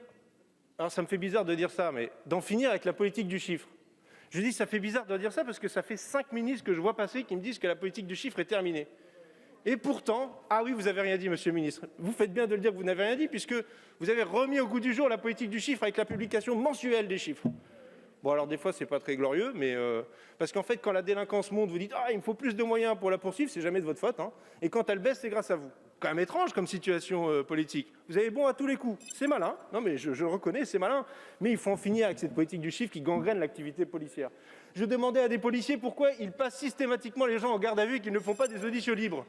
alors ça me fait bizarre de dire ça, mais d'en finir avec la politique du chiffre. Je dis ça fait bizarre de dire ça parce que ça fait 5 ministres que je vois passer qui me disent que la politique du chiffre est terminée. Et pourtant, ah oui, vous n'avez rien dit, monsieur le ministre. Vous faites bien de le dire que vous n'avez rien dit, puisque vous avez remis au goût du jour la politique du chiffre avec la publication mensuelle des chiffres. Bon, alors des fois, c'est pas très glorieux, mais parce qu'en fait, quand la délinquance monte, vous dites « Ah, il me faut plus de moyens pour la poursuivre », c'est jamais de votre faute. Hein. Et quand elle baisse, c'est grâce à vous. Quand même étrange comme situation politique. Vous avez bon à tous les coups. C'est malin. Non, mais je le reconnais, c'est malin. Mais il faut en finir avec cette politique du chiffre qui gangrène l'activité policière. Je demandais à des policiers pourquoi ils passent systématiquement les gens en garde à vue et qu'ils ne font pas des auditions libres.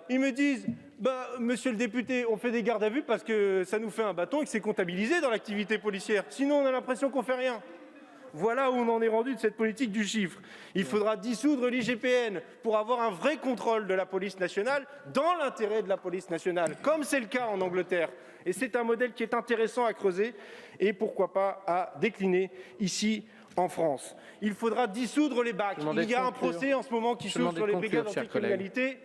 Ils me disent bah, « Monsieur le député, on fait des gardes à vue parce que ça nous fait un bâton et que c'est comptabilisé dans l'activité policière. Sinon, on a l'impression qu'on fait rien. » Voilà où on en est rendu de cette politique du chiffre. Il faudra dissoudre l'IGPN pour avoir un vrai contrôle de la police nationale dans l'intérêt de la police nationale, comme c'est le cas en Angleterre. Et c'est un modèle qui est intéressant à creuser et pourquoi pas à décliner ici en France. Il faudra dissoudre les BAC. Il y a un procès en ce moment qui s'ouvre sur les brigades anticriminalité.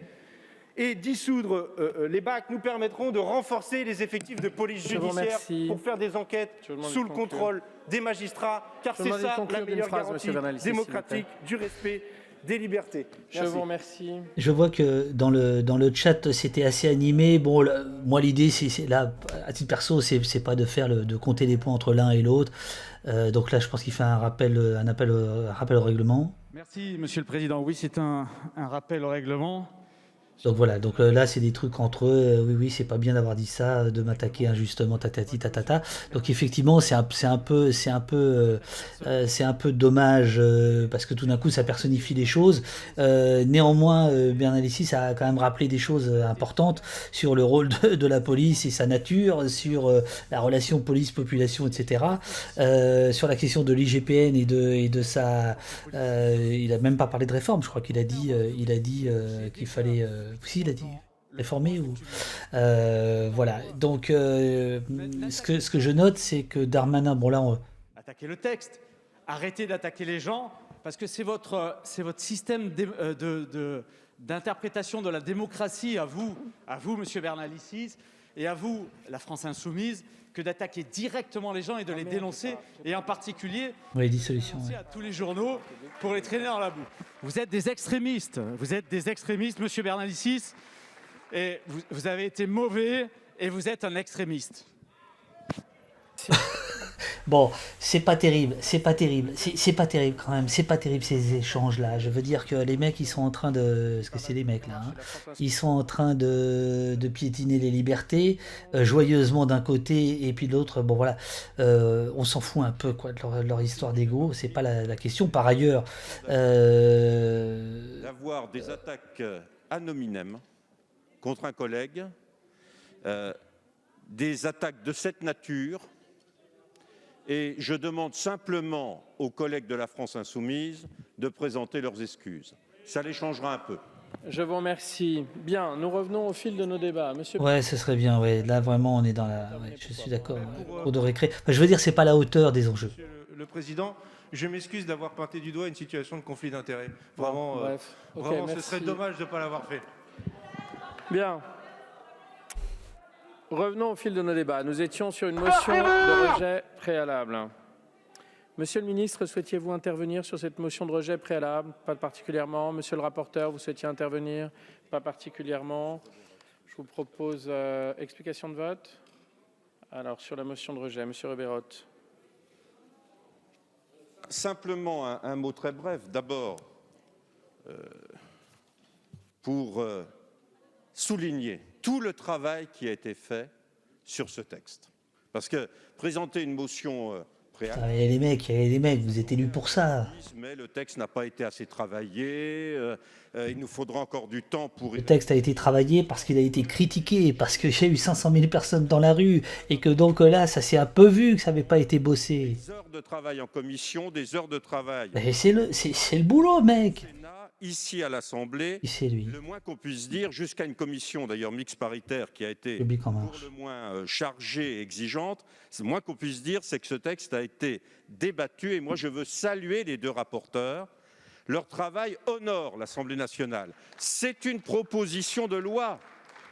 Et dissoudre les BAC nous permettront de renforcer les effectifs de police judiciaire pour faire des enquêtes sous le contrôle des magistrats, car c'est ça la meilleure garantie démocratique du respect des libertés. Je vous remercie. Je vois que dans le chat, c'était assez animé. Bon, moi, l'idée, c'est là, à titre perso, c'est pas de compter les points entre l'un et l'autre. Donc là, je pense qu'il fait un rappel au règlement. Merci, Monsieur le Président. Oui, c'est un rappel au règlement. Donc voilà, donc là c'est des trucs entre eux, oui c'est pas bien d'avoir dit ça, de m'attaquer injustement, tatati tatata. Donc effectivement c'est un peu dommage parce que tout d'un coup ça personnifie les choses. Néanmoins Bernalicis a quand même rappelé des choses importantes sur le rôle de la police et sa nature, sur la relation police-population, etc. Sur la question de l'IGPN et de sa, il a même pas parlé de réforme, je crois qu'il a dit qu'il fallait si, il a dit réformer ou voilà. Donc ce que je note, c'est que Darmanin, bon là, attaquer le texte, arrêtez d'attaquer les gens, parce que c'est votre système d'interprétation de la démocratie à vous, Monsieur Bernalicis, et à vous, la France insoumise, que d'attaquer directement les gens et de les dénoncer, et en particulier dissolution, à tous les journaux pour les traîner dans la boue. Vous êtes des extrémistes, Monsieur Bernalicis, et vous avez été mauvais, et vous êtes un extrémiste. Bon, c'est pas terrible quand même, c'est pas terrible ces échanges-là. Je veux dire que les mecs, ils sont en train de... Parce que c'est les mecs, là. Hein, ils sont en train de piétiner les libertés, joyeusement d'un côté, et puis de l'autre, bon voilà, on s'en fout un peu quoi, de leur histoire d'ego, c'est pas la question. Par ailleurs... D'avoir des attaques ad hominem contre un collègue, des attaques de cette nature... Et je demande simplement aux collègues de la France insoumise de présenter leurs excuses. Ça les changera un peu. Je vous remercie. Bien, nous revenons au fil de nos débats. Monsieur... Ouais, ce serait bien. Ouais. Là, vraiment, on est dans la... Ouais, je suis d'accord. Cours de récré. Enfin, je veux dire, c'est pas la hauteur des enjeux. Monsieur le Président, je m'excuse d'avoir pointé du doigt une situation de conflit d'intérêts. Vraiment, bref. Vraiment ce serait dommage de ne pas l'avoir fait. Bien. Revenons au fil de nos débats. Nous étions sur une motion de rejet préalable. Monsieur le ministre, souhaitiez-vous intervenir sur cette motion de rejet préalable? Pas particulièrement. Monsieur le rapporteur, vous souhaitiez intervenir? Pas particulièrement. Je vous propose explication de vote. Alors, sur la motion de rejet, monsieur Rebeyrotte. Simplement un mot très bref. D'abord, pour souligner tout le travail qui a été fait sur ce texte. Parce que présenter une motion préalable. Ah, et les mecs, vous êtes élus pour ça. Mais le texte n'a pas été assez travaillé. Il nous faudra encore du temps pour... Le texte a été travaillé parce qu'il a été critiqué, parce qu'il y a eu 500 000 personnes dans la rue, et que donc là, ça s'est un peu vu que ça n'avait pas été bossé. Des heures de travail en commission, des heures de travail... Et c'est le boulot, mec. Ici à l'Assemblée, le moins qu'on puisse dire, jusqu'à une commission d'ailleurs mixte paritaire qui a été pour le moins chargée et exigeante, le moins qu'on puisse dire, c'est que ce texte a été débattu et moi je veux saluer les deux rapporteurs. Leur travail honore l'Assemblée nationale. C'est une proposition de loi.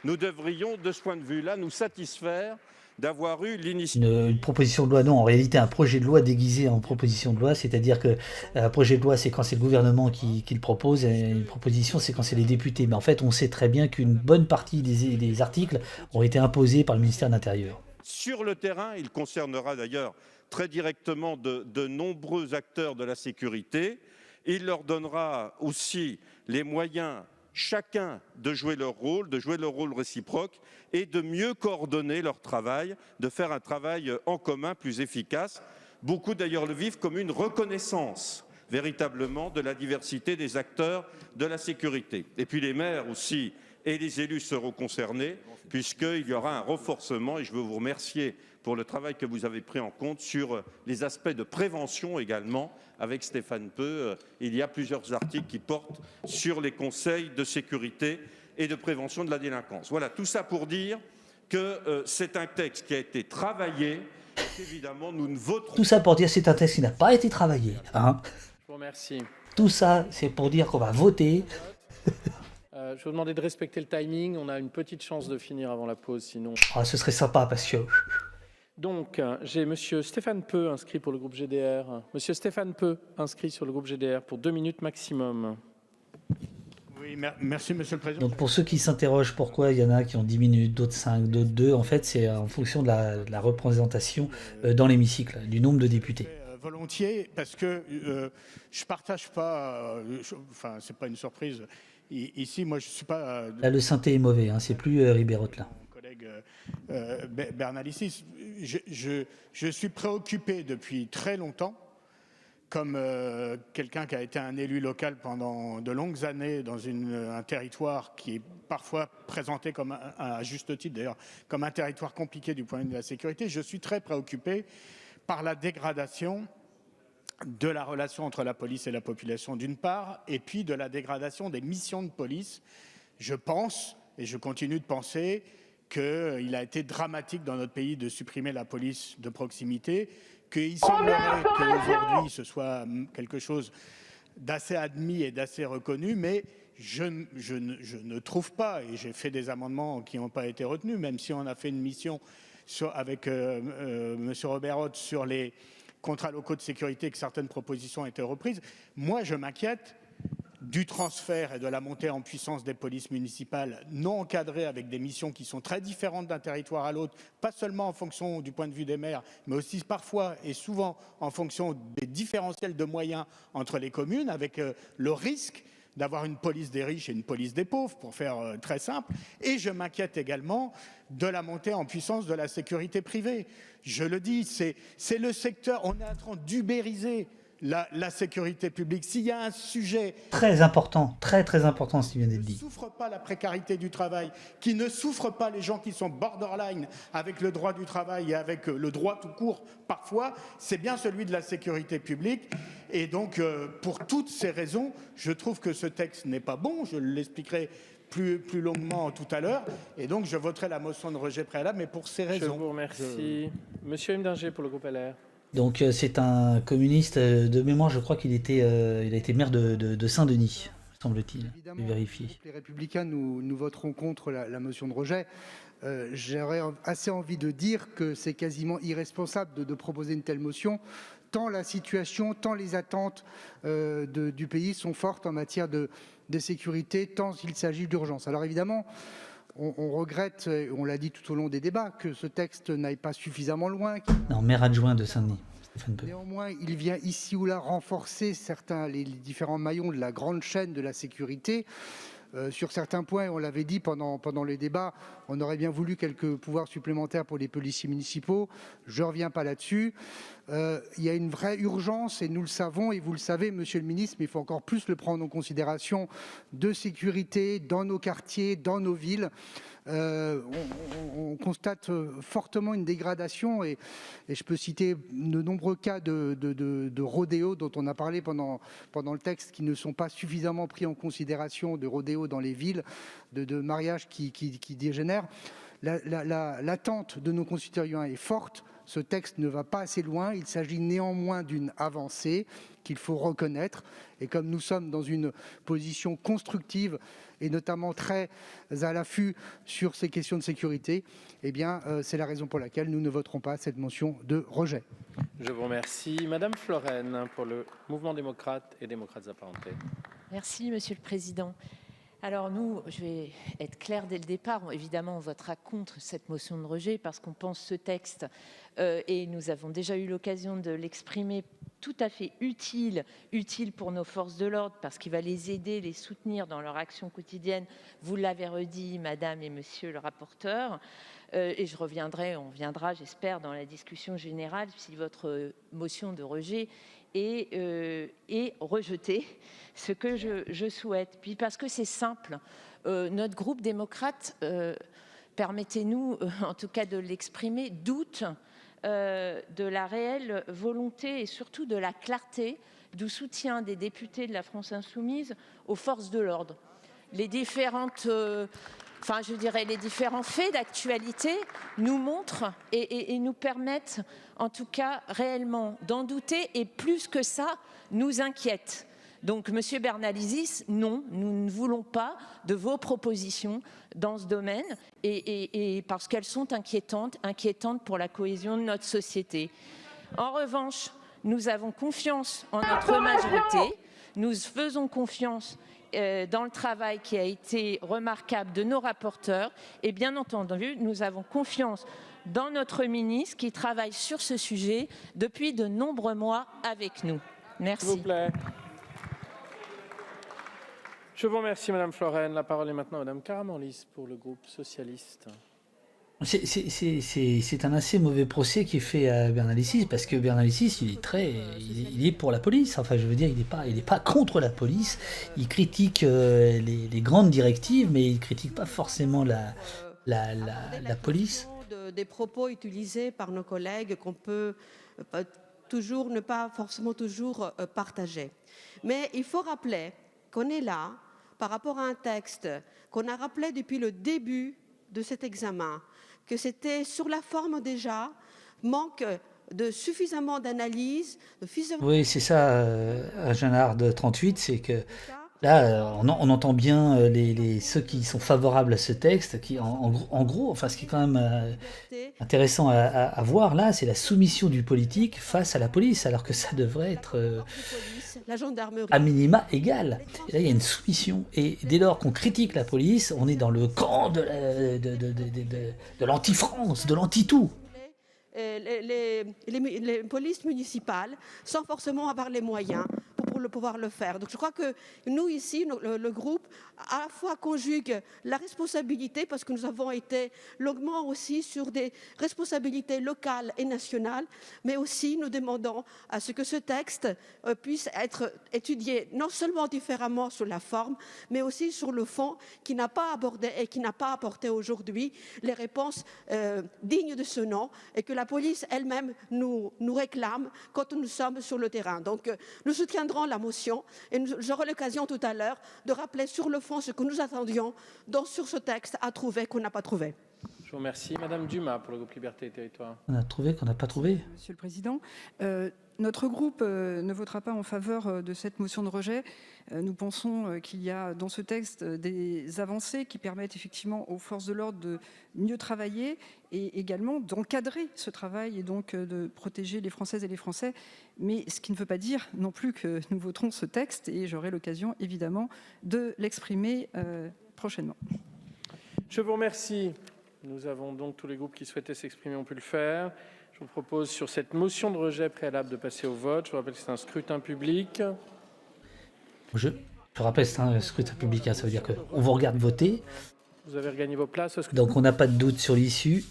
Nous devrions, de ce point de vue-là, nous satisfaire d'avoir eu l'initiative. Une proposition de loi, non, en réalité un projet de loi déguisé en proposition de loi, c'est-à-dire que un projet de loi c'est quand c'est le gouvernement qui le propose, et une proposition c'est quand c'est les députés. Mais en fait on sait très bien qu'une bonne partie des articles ont été imposés par le ministère de l'Intérieur. Sur le terrain, il concernera d'ailleurs très directement de nombreux acteurs de la sécurité. Il leur donnera aussi les moyens chacun de jouer leur rôle réciproque et de mieux coordonner leur travail, de faire un travail en commun plus efficace. Beaucoup d'ailleurs le vivent comme une reconnaissance véritablement de la diversité des acteurs de la sécurité. Et puis les maires aussi et les élus seront concernés puisqu'il y aura un renforcement et je veux vous remercier pour le travail que vous avez pris en compte sur les aspects de prévention également. Avec Stéphane Peu, il y a plusieurs articles qui portent sur les conseils de sécurité et de prévention de la délinquance. Voilà, tout ça pour dire que c'est un texte qui a été travaillé et qu'évidemment nous ne voterons pas. Tout ça pour dire que c'est un texte qui n'a pas été travaillé. Hein. Je vous remercie. Tout ça, c'est pour dire qu'on va voter. Je vais vous demander de respecter le timing. On a une petite chance de finir avant la pause, sinon... Ah, ce serait sympa parce que... Donc, j'ai Monsieur Stéphane Peu inscrit pour le groupe GDR. Monsieur Stéphane Peu inscrit sur le groupe GDR pour 2 minutes maximum. Oui, merci Monsieur le Président. Donc pour ceux qui s'interrogent pourquoi il y en a qui ont 10 minutes, d'autres 5, d'autres 2, en fait c'est en fonction de la représentation dans l'hémicycle, du nombre de députés. Volontiers, parce que je partage pas, enfin c'est pas une surprise, ici moi je suis pas... Là le synthé est mauvais, hein, c'est plus Ribérotte là. Collègue Bernalicis, je suis préoccupé depuis très longtemps, comme quelqu'un qui a été un élu local pendant de longues années dans un territoire qui est parfois présenté comme, à juste titre d'ailleurs, comme un territoire compliqué du point de vue de la sécurité. Je suis très préoccupé par la dégradation de la relation entre la police et la population d'une part, et puis de la dégradation des missions de police. Je pense, et je continue de penser, qu'il a été dramatique dans notre pays de supprimer la police de proximité, qu'il semblerait qu'aujourd'hui ce soit quelque chose d'assez admis et d'assez reconnu, mais je ne trouve pas, et j'ai fait des amendements qui n'ont pas été retenus, même si on a fait une mission avec M. Robert Hoth sur les contrats locaux de sécurité, que certaines propositions ont été reprises. Moi, je m'inquiète du transfert et de la montée en puissance des polices municipales non encadrées avec des missions qui sont très différentes d'un territoire à l'autre, pas seulement en fonction du point de vue des maires, mais aussi parfois et souvent en fonction des différentiels de moyens entre les communes, avec le risque d'avoir une police des riches et une police des pauvres, pour faire très simple. Et je m'inquiète également de la montée en puissance de la sécurité privée. Je le dis, c'est le secteur, on est en train d'ubériser la sécurité publique. S'il y a un sujet très important, très important, ce qui vient d'être dit, qui ne souffre pas la précarité du travail, qui ne souffre pas les gens qui sont borderline avec le droit du travail et avec le droit tout court parfois, c'est bien celui de la sécurité publique. Et donc, pour toutes ces raisons, je trouve que ce texte n'est pas bon. Je l'expliquerai plus longuement tout à l'heure. Et donc, je voterai la motion de rejet préalable, mais pour ces raisons. Je vous remercie. Monsieur Mdinger pour le groupe LR. Donc c'est un communiste de mémoire, je crois qu'il il a été maire de Saint-Denis, semble-t-il. Vérifier. Les Républicains, nous voterons contre la motion de rejet. J'aurais assez envie de dire que c'est quasiment irresponsable de proposer une telle motion, tant la situation, tant les attentes du pays sont fortes en matière de sécurité, tant il s'agit d'urgence. Alors évidemment, on regrette, on l'a dit tout au long des débats, que ce texte n'aille pas suffisamment loin. Non, maire adjoint de Saint-Denis. Néanmoins, il vient ici ou là renforcer les différents maillons de la grande chaîne de la sécurité. Sur certains points, on l'avait dit pendant les débats, on aurait bien voulu quelques pouvoirs supplémentaires pour les policiers municipaux. Je ne reviens pas là-dessus. Il y a une vraie urgence, et nous le savons, et vous le savez, Monsieur le Ministre, mais il faut encore plus le prendre en considération, de sécurité dans nos quartiers, dans nos villes. On constate fortement une dégradation, et je peux citer de nombreux cas de rodéo dont on a parlé pendant le texte, qui ne sont pas suffisamment pris en considération, de rodéo dans les villes, de mariages qui dégénèrent. L'attente de nos concitoyens est forte. Ce texte ne va pas assez loin. Il s'agit néanmoins d'une avancée qu'il faut reconnaître. Et comme nous sommes dans une position constructive et notamment très à l'affût sur ces questions de sécurité, eh bien, c'est la raison pour laquelle nous ne voterons pas cette motion de rejet. Je vous remercie. Madame Florennes, pour le Mouvement démocrate et démocrates apparentés. Merci, Monsieur le Président. Alors nous, je vais être claire dès le départ, évidemment on votera contre cette motion de rejet parce qu'on pense ce texte, et nous avons déjà eu l'occasion de l'exprimer, tout à fait utile pour nos forces de l'ordre parce qu'il va les aider, les soutenir dans leur action quotidienne. Vous l'avez redit, Madame et Monsieur le rapporteur, et on viendra, j'espère, dans la discussion générale si votre motion de rejet est rejetée, ce que je souhaite. Puis parce que c'est simple, notre groupe démocrate, permettez-nous en tout cas de l'exprimer, doute de la réelle volonté et surtout de la clarté du soutien des députés de la France Insoumise aux forces de l'ordre. Les différents faits d'actualité nous montrent et nous permettent en tout cas réellement d'en douter, et plus que ça, nous inquiètent. Donc, Monsieur Bernalicis, non, nous ne voulons pas de vos propositions dans ce domaine, et parce qu'elles sont inquiétantes pour la cohésion de notre société. En revanche, nous avons confiance en notre majorité, nous faisons confiance dans le travail qui a été remarquable de nos rapporteurs, et bien entendu, nous avons confiance dans notre ministre qui travaille sur ce sujet depuis de nombreux mois avec nous. Merci. S'il vous plaît. Je vous remercie, Madame Florennes. La parole est maintenant à Madame Karamanlis pour le groupe socialiste. C'est un assez mauvais procès qui est fait à Bernalicis, parce que Bernalicis, il est pour la police. Enfin, je veux dire, il n'est pas contre la police. Il critique les grandes directives, mais il critique pas forcément la police. Des propos utilisés par nos collègues qu'on peut toujours ne pas forcément toujours partager. Mais il faut rappeler qu'on est là par rapport à un texte qu'on a rappelé depuis le début de cet examen, que c'était sur la forme déjà, manque de suffisamment d'analyse. Oui, c'est ça, Agenard 38, c'est que là, on entend bien ceux qui sont favorables à ce texte, qui en gros, enfin, ce qui est quand même intéressant à voir là, c'est la soumission du politique face à la police, alors que ça devrait être la gendarmerie à minima égal. Et là, il y a une soumission. Et dès lors qu'on critique la police, on est dans le camp de l'anti-France, de l'anti-tout. Les polices municipales sans forcément avoir les moyens pour pouvoir le faire. Donc je crois que nous ici, le groupe, à la fois conjugue la responsabilité, parce que nous avons été longuement aussi sur des responsabilités locales et nationales, mais aussi nous demandons à ce que ce texte puisse être étudié non seulement différemment sur la forme, mais aussi sur le fond, qui n'a pas abordé et qui n'a pas apporté aujourd'hui les réponses dignes de ce nom, et que la police elle-même nous réclame quand nous sommes sur le terrain. Donc nous soutiendrons la motion, et j'aurai l'occasion tout à l'heure de rappeler sur le fond ce que nous attendions sur ce texte à trouver qu'on n'a pas trouvé. Je vous remercie. Madame Dumas pour le groupe Liberté et Territoire. On a trouvé qu'on n'a pas trouvé. Monsieur le Président, notre groupe ne votera pas en faveur de cette motion de rejet. Nous pensons qu'il y a dans ce texte des avancées qui permettent effectivement aux forces de l'ordre de mieux travailler et également d'encadrer ce travail et donc de protéger les Françaises et les Français. Mais ce qui ne veut pas dire non plus que nous voterons ce texte, et j'aurai l'occasion évidemment de l'exprimer prochainement. Je vous remercie. Nous avons donc tous les groupes qui souhaitaient s'exprimer ont pu le faire. Je vous propose sur cette motion de rejet préalable de passer au vote. Je vous rappelle que c'est un scrutin public. Je rappelle que c'est un scrutin public, hein, ça veut dire qu'on vous regarde voter. Vous avez regagné vos places. Donc on n'a pas de doute sur l'issue.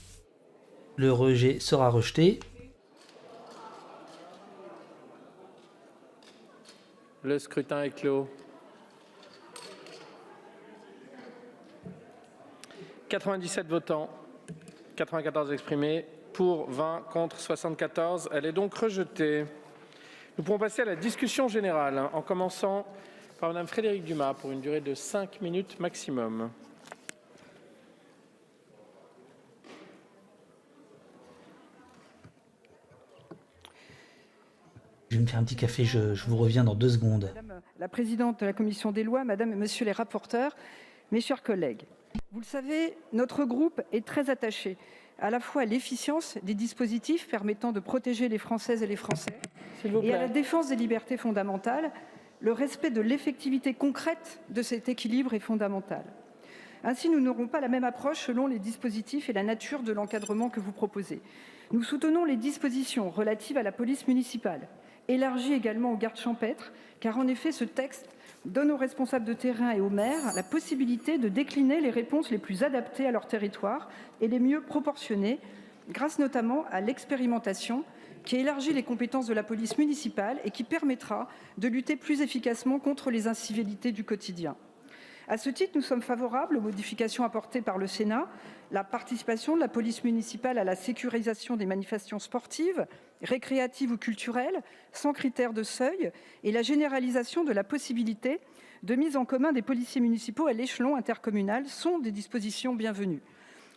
Le rejet sera rejeté. Le scrutin est clos. 97 votants, 94 exprimés, pour 20, contre 74. Elle est donc rejetée. Nous pourrons passer à la discussion générale, en commençant par Madame Frédérique Dumas pour une durée de 5 minutes maximum. Je vais me faire un petit café, je vous reviens dans 2 secondes. Madame la présidente de la commission des lois, Madame et Monsieur les rapporteurs, mes chers collègues, vous le savez, notre groupe est très attaché à la fois à l'efficience des dispositifs permettant de protéger les Françaises et les Français et à la défense des libertés fondamentales. Le respect de l'effectivité concrète de cet équilibre est fondamental. Ainsi, nous n'aurons pas la même approche selon les dispositifs et la nature de l'encadrement que vous proposez. Nous soutenons les dispositions relatives à la police municipale, élargies également aux gardes champêtres, car en effet, ce texte donne aux responsables de terrain et aux maires la possibilité de décliner les réponses les plus adaptées à leur territoire et les mieux proportionnées, grâce notamment à l'expérimentation qui élargit les compétences de la police municipale et qui permettra de lutter plus efficacement contre les incivilités du quotidien. À ce titre, nous sommes favorables aux modifications apportées par le Sénat, la participation de la police municipale à la sécurisation des manifestations sportives, récréatives ou culturelles, sans critère de seuil, et la généralisation de la possibilité de mise en commun des policiers municipaux à l'échelon intercommunal sont des dispositions bienvenues.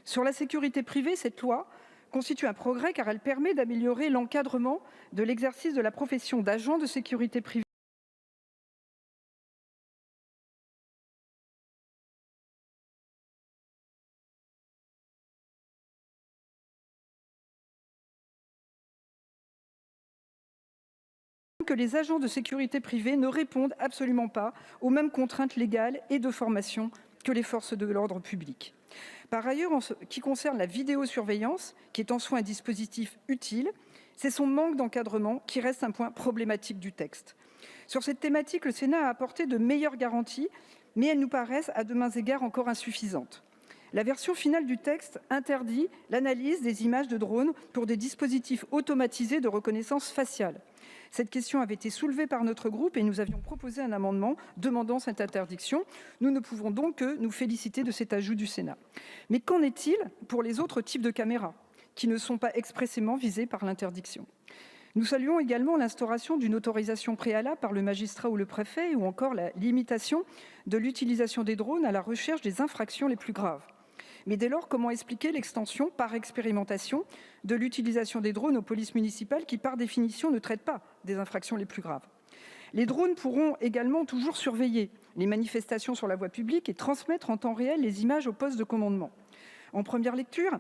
Sur la sécurité privée, cette loi constitue un progrès car elle permet d'améliorer l'encadrement de l'exercice de la profession d'agent de sécurité privée. Que les agents de sécurité privée ne répondent absolument pas aux mêmes contraintes légales et de formation que les forces de l'ordre public. Par ailleurs, en ce qui concerne la vidéosurveillance, qui est en soi un dispositif utile, c'est son manque d'encadrement qui reste un point problématique du texte. Sur cette thématique, le Sénat a apporté de meilleures garanties, mais elles nous paraissent à de maints égards encore insuffisantes. La version finale du texte interdit l'analyse des images de drones pour des dispositifs automatisés de reconnaissance faciale. Cette question avait été soulevée par notre groupe et nous avions proposé un amendement demandant cette interdiction. Nous ne pouvons donc que nous féliciter de cet ajout du Sénat. Mais qu'en est-il pour les autres types de caméras qui ne sont pas expressément visés par l'interdiction ? Nous saluons également l'instauration d'une autorisation préalable par le magistrat ou le préfet ou encore la limitation de l'utilisation des drones à la recherche des infractions les plus graves. Mais dès lors, comment expliquer l'extension, par expérimentation, de l'utilisation des drones aux polices municipales qui, par définition, ne traitent pas des infractions les plus graves ? Les drones pourront également toujours surveiller les manifestations sur la voie publique et transmettre en temps réel les images au poste de commandement. En première lecture,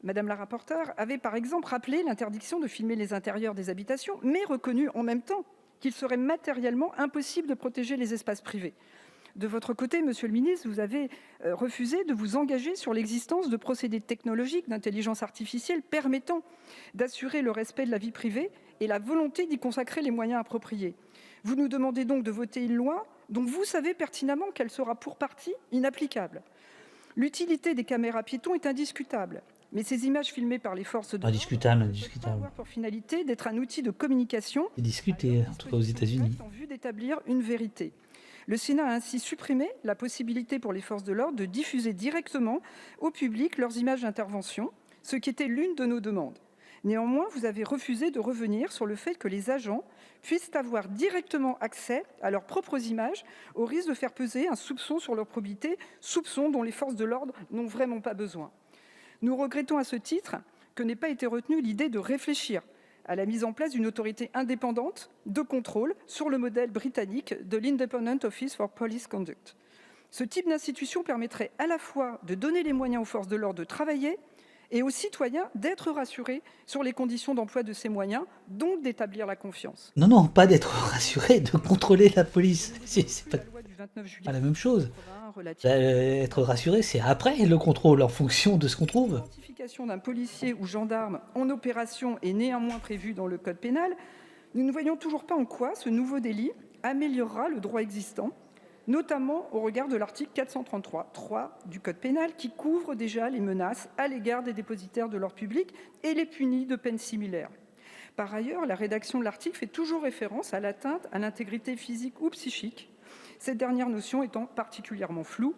Madame la rapporteure avait par exemple rappelé l'interdiction de filmer les intérieurs des habitations, mais reconnu en même temps qu'il serait matériellement impossible de protéger les espaces privés. De votre côté, Monsieur le ministre, vous avez refusé de vous engager sur l'existence de procédés technologiques d'intelligence artificielle permettant d'assurer le respect de la vie privée et la volonté d'y consacrer les moyens appropriés. Vous nous demandez donc de voter une loi dont vous savez pertinemment qu'elle sera pour partie inapplicable. L'utilité des caméras piétons est indiscutable, mais ces images filmées par les forces de l'ordre peuvent avoir pour finalité d'être un outil de communication discuté, en tout cas aux États-Unis, en vue d'établir une vérité. Le Sénat a ainsi supprimé la possibilité pour les forces de l'ordre de diffuser directement au public leurs images d'intervention, ce qui était l'une de nos demandes. Néanmoins, vous avez refusé de revenir sur le fait que les agents puissent avoir directement accès à leurs propres images, au risque de faire peser un soupçon sur leur probité, soupçon dont les forces de l'ordre n'ont vraiment pas besoin. Nous regrettons à ce titre que n'ait pas été retenue l'idée de réfléchir à la mise en place d'une autorité indépendante de contrôle sur le modèle britannique de l'Independent Office for Police Conduct. Ce type d'institution permettrait à la fois de donner les moyens aux forces de l'ordre de travailler et aux citoyens d'être rassurés sur les conditions d'emploi de ces moyens, donc d'établir la confiance. Non, pas d'être rassuré, de contrôler la police. C'est pas la même chose. Être rassuré, c'est après le contrôle, en fonction de ce qu'on trouve. L'identification d'un policier ou gendarme en opération est néanmoins prévue dans le code pénal. Nous ne voyons toujours pas en quoi ce nouveau délit améliorera le droit existant, notamment au regard de l'article 433.3 du code pénal qui couvre déjà les menaces à l'égard des dépositaires de l'ordre public et les punit de peines similaires. Par ailleurs, la rédaction de l'article fait toujours référence à l'atteinte à l'intégrité physique ou psychique, cette dernière notion étant particulièrement floue.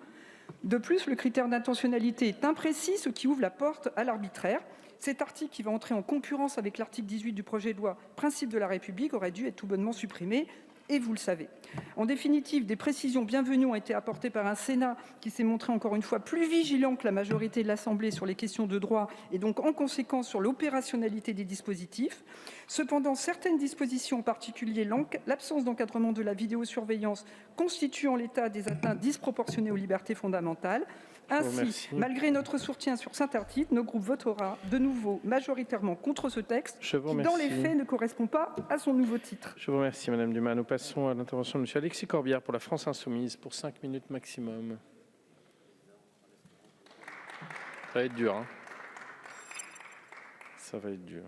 De plus, le critère d'intentionnalité est imprécis, ce qui ouvre la porte à l'arbitraire. Cet article, qui va entrer en concurrence avec l'article 18 du projet de loi Principe de la République, aurait dû être tout bonnement supprimé, et vous le savez. En définitive, des précisions bienvenues ont été apportées par un Sénat qui s'est montré encore une fois plus vigilant que la majorité de l'Assemblée sur les questions de droit et donc en conséquence sur l'opérationnalité des dispositifs. Cependant, certaines dispositions, en particulier l'absence d'encadrement de la vidéosurveillance, constituent en l'état des atteintes disproportionnées aux libertés fondamentales. Ainsi, malgré notre soutien sur cet article, notre groupe votera de nouveau majoritairement contre ce texte qui, dans les faits, ne correspond pas à son nouveau titre. Je vous remercie, Madame Dumas. Nous passons à l'intervention de M. Alexis Corbière pour la France Insoumise, pour 5 minutes maximum. Ça va être dur, hein. Ça va être dur.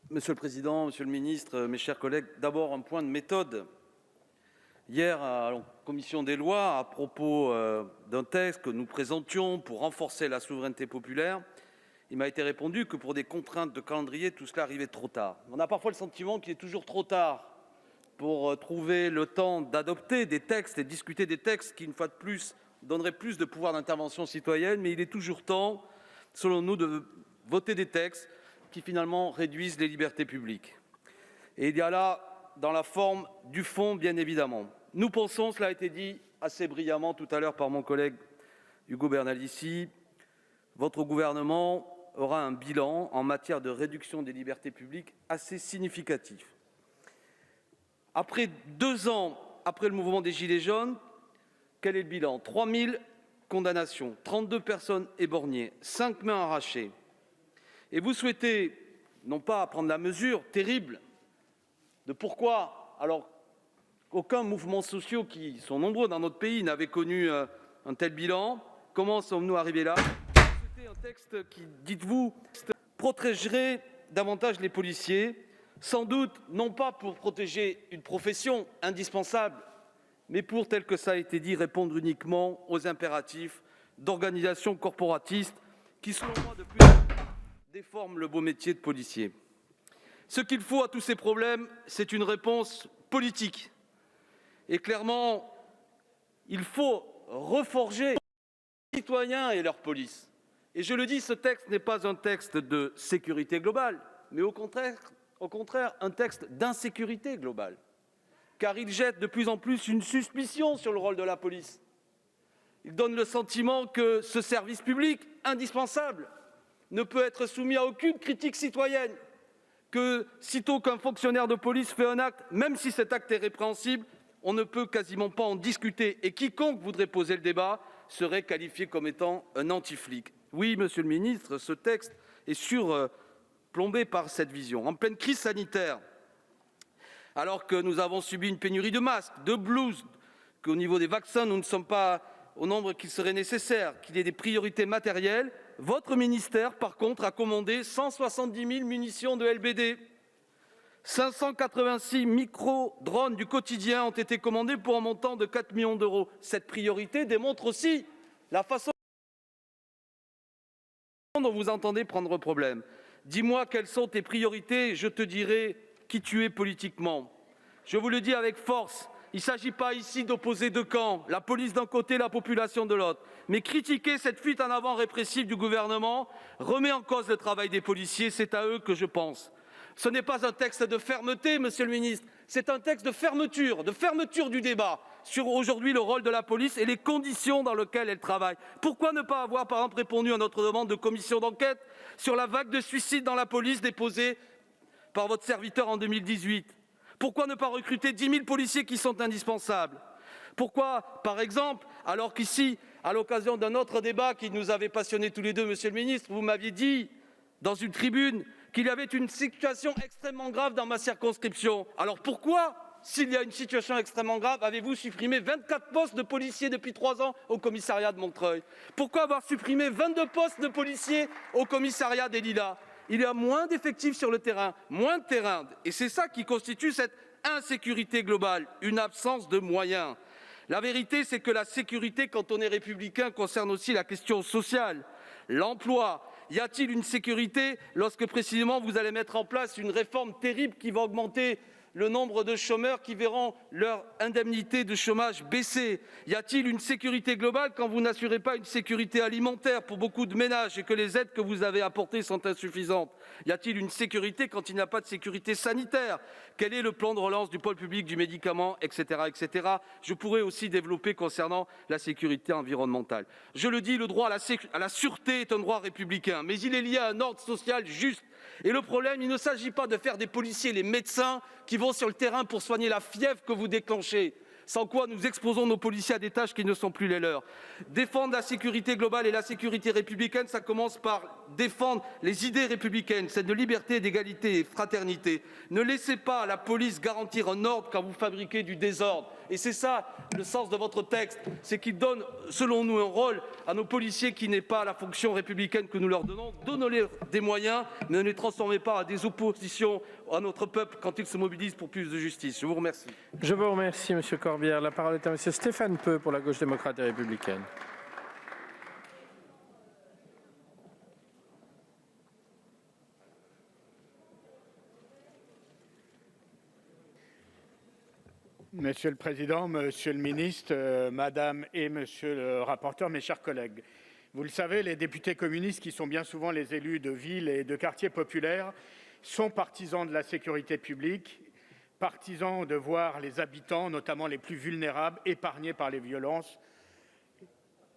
Monsieur le Président, Monsieur le Ministre, mes chers collègues, d'abord un point de méthode. Hier, à la Commission des lois, à propos d'un texte que nous présentions pour renforcer la souveraineté populaire, il m'a été répondu que pour des contraintes de calendrier, tout cela arrivait trop tard. On a parfois le sentiment qu'il est toujours trop tard pour trouver le temps d'adopter des textes et discuter des textes qui, une fois de plus, donneraient plus de pouvoir d'intervention citoyenne, mais il est toujours temps, selon nous, de voter des textes qui finalement réduisent les libertés publiques. Et il y a là, dans la forme du fond, bien évidemment. Nous pensons, cela a été dit assez brillamment tout à l'heure par mon collègue Ugo Bernalicis, votre gouvernement aura un bilan en matière de réduction des libertés publiques assez significatif. Après 2 ans après le mouvement des Gilets jaunes, quel est le bilan? 3000 condamnations, 32 personnes éborgnées, 5 mains arrachées. Et vous souhaitez, non pas prendre la mesure terrible de pourquoi, alors aucun mouvement social qui sont nombreux dans notre pays n'avait connu un tel bilan. Comment sommes-nous arrivés là? C'était un texte qui, dites-vous, protégerait davantage les policiers, sans doute non pas pour protéger une profession indispensable, mais pour, tel que ça a été dit, répondre uniquement aux impératifs d'organisations corporatistes qui, selon moi, de plus déforment le beau métier de policier. Ce qu'il faut à tous ces problèmes, c'est une réponse politique. Et clairement, il faut reforger les citoyens et leur police. Et je le dis, ce texte n'est pas un texte de sécurité globale, mais au contraire un texte d'insécurité globale. Car il jette de plus en plus une suspicion sur le rôle de la police. Il donne le sentiment que ce service public, indispensable, ne peut être soumis à aucune critique citoyenne, que sitôt qu'un fonctionnaire de police fait un acte, même si cet acte est répréhensible, on ne peut quasiment pas en discuter et quiconque voudrait poser le débat serait qualifié comme étant un anti-flic. Oui, Monsieur le Ministre, ce texte est surplombé par cette vision. En pleine crise sanitaire, alors que nous avons subi une pénurie de masques, de blouses, qu'au niveau des vaccins, nous ne sommes pas au nombre qu'il serait nécessaire, qu'il y ait des priorités matérielles, votre ministère, par contre, a commandé 170 000 munitions de LBD. 586 micro-drones du quotidien ont été commandés pour un montant de 4 millions d'euros. Cette priorité démontre aussi la façon dont vous entendez prendre le problème. Dis-moi quelles sont tes priorités, je te dirai qui tu es politiquement. Je vous le dis avec force, il ne s'agit pas ici d'opposer deux camps, la police d'un côté, la population de l'autre. Mais critiquer cette fuite en avant répressive du gouvernement remet en cause le travail des policiers, c'est à eux que je pense. Ce n'est pas un texte de fermeté, Monsieur le Ministre, c'est un texte de fermeture du débat sur aujourd'hui le rôle de la police et les conditions dans lesquelles elle travaille. Pourquoi ne pas avoir, par exemple, répondu à notre demande de commission d'enquête sur la vague de suicides dans la police déposée par votre serviteur en 2018 ? Pourquoi ne pas recruter 10 000 policiers qui sont indispensables ? Pourquoi, par exemple, alors qu'ici, à l'occasion d'un autre débat qui nous avait passionnés tous les deux, Monsieur le Ministre, vous m'aviez dit dans une tribune qu'il y avait une situation extrêmement grave dans ma circonscription. Alors pourquoi, s'il y a une situation extrêmement grave, avez-vous supprimé 24 postes de policiers depuis 3 ans au commissariat de Montreuil? Pourquoi avoir supprimé 22 postes de policiers au commissariat des Lilas? Il y a moins d'effectifs sur le terrain, moins de terrain. Et c'est ça qui constitue cette insécurité globale, une absence de moyens. La vérité, c'est que la sécurité, quand on est républicain, concerne aussi la question sociale, l'emploi, Y a-t-il une sécurité lorsque précisément vous allez mettre en place une réforme terrible qui va augmenter le nombre de chômeurs qui verront leur indemnité de chômage baisser? Y a-t-il une sécurité globale quand vous n'assurez pas une sécurité alimentaire pour beaucoup de ménages et que les aides que vous avez apportées sont insuffisantes? Y a-t-il une sécurité quand il n'y a pas de sécurité sanitaire? Quel est le plan de relance du pôle public du médicament, etc., etc. Je pourrais aussi développer concernant la sécurité environnementale. Je le dis, le droit à la sûreté est un droit républicain, mais il est lié à un ordre social juste. Et le problème, il ne s'agit pas de faire des policiers les médecins qui vont sur le terrain pour soigner la fièvre que vous déclenchez, sans quoi nous exposons nos policiers à des tâches qui ne sont plus les leurs. Défendre la sécurité globale et la sécurité républicaine, ça commence par défendre les idées républicaines, celles de liberté, d'égalité et fraternité. Ne laissez pas la police garantir un ordre quand vous fabriquez du désordre. Et c'est ça le sens de votre texte, c'est qu'il donne, selon nous, un rôle à nos policiers qui n'est pas la fonction républicaine que nous leur donnons. Donnez-leur des moyens, mais ne les transformez pas en des oppositions à notre peuple quand il se mobilise pour plus de justice. Je vous remercie. Je vous remercie, Monsieur Corbière. La parole est à Monsieur Stéphane Peu pour la Gauche démocrate et républicaine. Monsieur le Président, Monsieur le Ministre, Madame et Monsieur le rapporteur, mes chers collègues. Vous le savez, les députés communistes, qui sont bien souvent les élus de villes et de quartiers populaires, sont partisans de la sécurité publique, partisans de voir les habitants, notamment les plus vulnérables, épargnés par les violences